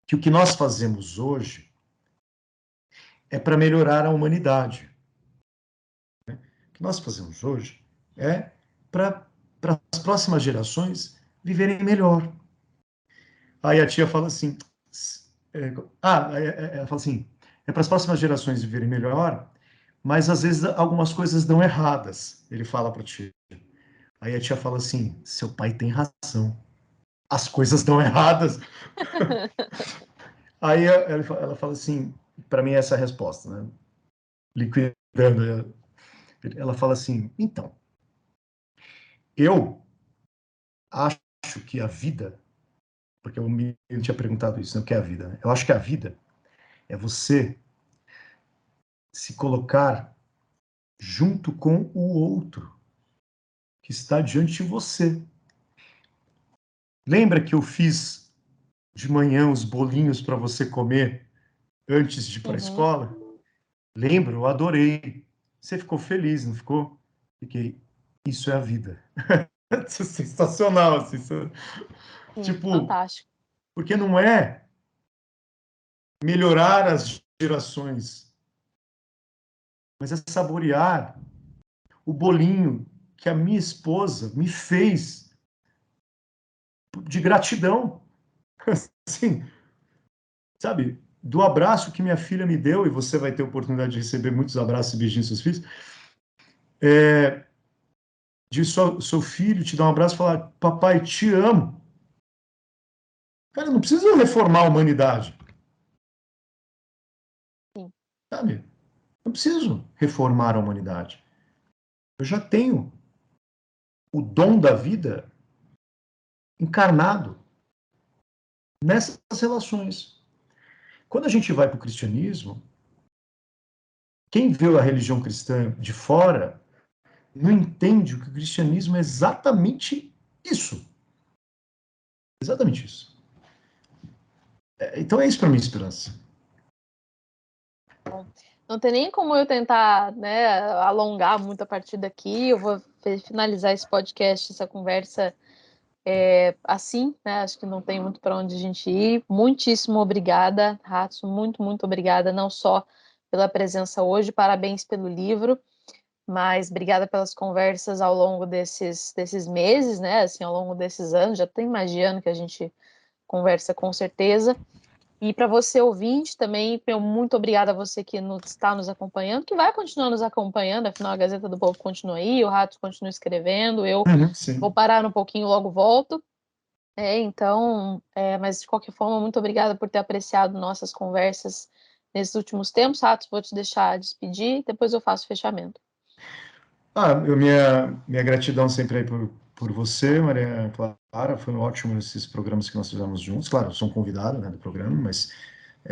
que o que nós fazemos hoje é para melhorar a humanidade. O que nós fazemos hoje é para as próximas gerações viverem melhor. Aí a tia fala assim, ela fala assim, é para as próximas gerações viverem melhor, mas às vezes algumas coisas dão erradas, ele fala para a tia. Aí a tia fala assim, seu pai tem razão, as coisas dão erradas. Aí ela fala assim, para mim essa é a resposta, né? Liquidando, ela fala assim, então, eu acho que a vida, porque eu tinha perguntado isso, né, o que é a vida, né? Eu acho que a vida é você se colocar junto com o outro que está diante de você. Lembra que eu fiz de manhã os bolinhos para você comer antes de ir para a Uhum. escola? Lembro, eu adorei. Você ficou feliz, não ficou? Fiquei. Isso é a vida. Sensacional, assim. Sim, Tipo, fantástico. porque não é melhorar as gerações, mas é saborear o bolinho que a minha esposa me fez de gratidão. Assim, sabe? Do abraço que minha filha me deu, e você vai ter a oportunidade de receber muitos abraços e beijinhos dos seus filhos, de seu filho te dar um abraço e falar: Papai, te amo. Cara, eu não preciso reformar a humanidade, Sim. sabe? Não preciso reformar a humanidade. Eu já tenho o dom da vida encarnado nessas relações. Quando a gente vai para o cristianismo, quem vê a religião cristã de fora não entende que o cristianismo é exatamente isso. Exatamente isso. Então é isso para mim, esperança. Bom, não tem nem como eu tentar, né, alongar muito a partir daqui. Eu vou finalizar esse podcast, essa conversa assim, né? Acho que não tem muito para onde a gente ir. Muitíssimo obrigada, Ratso, muito, muito obrigada, não só pela presença hoje, parabéns pelo livro, mas obrigada pelas conversas ao longo desses meses, né? Assim, ao longo desses anos, já tem mais de ano que a gente conversa com certeza. E para você ouvinte também, meu muito obrigada a você que está nos acompanhando, que vai continuar nos acompanhando, afinal a Gazeta do Povo continua aí, o Ratos continua escrevendo, eu vou Sim. parar um pouquinho, logo volto. Mas de qualquer forma, muito obrigada por ter apreciado nossas conversas nesses últimos tempos. Ratos, vou te deixar despedir, depois eu faço o fechamento. Minha gratidão sempre aí por você, Maria Clara. Foi ótimo esses programas que nós fizemos juntos. Claro, eu sou um convidado, né, do programa, mas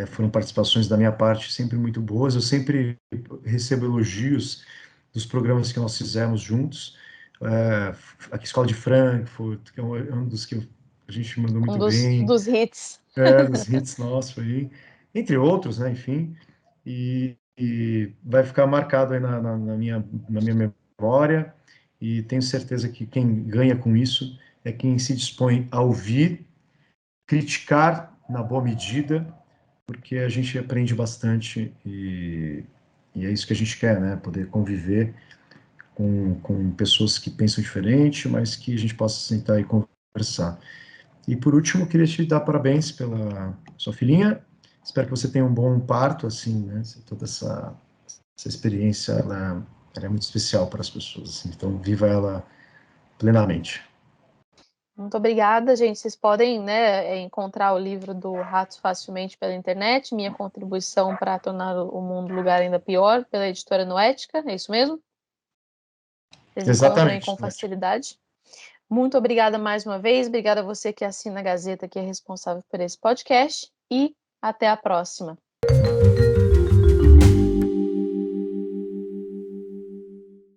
foram participações da minha parte sempre muito boas. Eu sempre recebo elogios dos programas que nós fizemos juntos. A Escola de Frankfurt, que é um dos que a gente mandou Um muito dos, bem, dos hits. dos hits nossos aí, entre outros, né, enfim. E vai ficar marcado aí na minha memória, e tenho certeza que quem ganha com isso é quem se dispõe a ouvir, criticar na boa medida, porque a gente aprende bastante e é isso que a gente quer, né? Poder conviver com pessoas que pensam diferente, mas que a gente possa sentar e conversar. E por último, eu queria te dar parabéns pela sua filhinha. Espero que você tenha um bom parto, assim, né? Toda essa experiência, ela é muito especial para as pessoas, assim, então viva ela plenamente. Muito obrigada, gente. Vocês podem, né, encontrar o livro do Ratos facilmente pela internet. Minha contribuição para tornar o mundo um lugar ainda pior, pela editora Noética, é isso mesmo? Vocês encontram aí Exatamente, com Nath. facilidade. Muito obrigada mais uma vez, obrigada a você que assina a Gazeta, que é responsável por esse podcast, e até a próxima.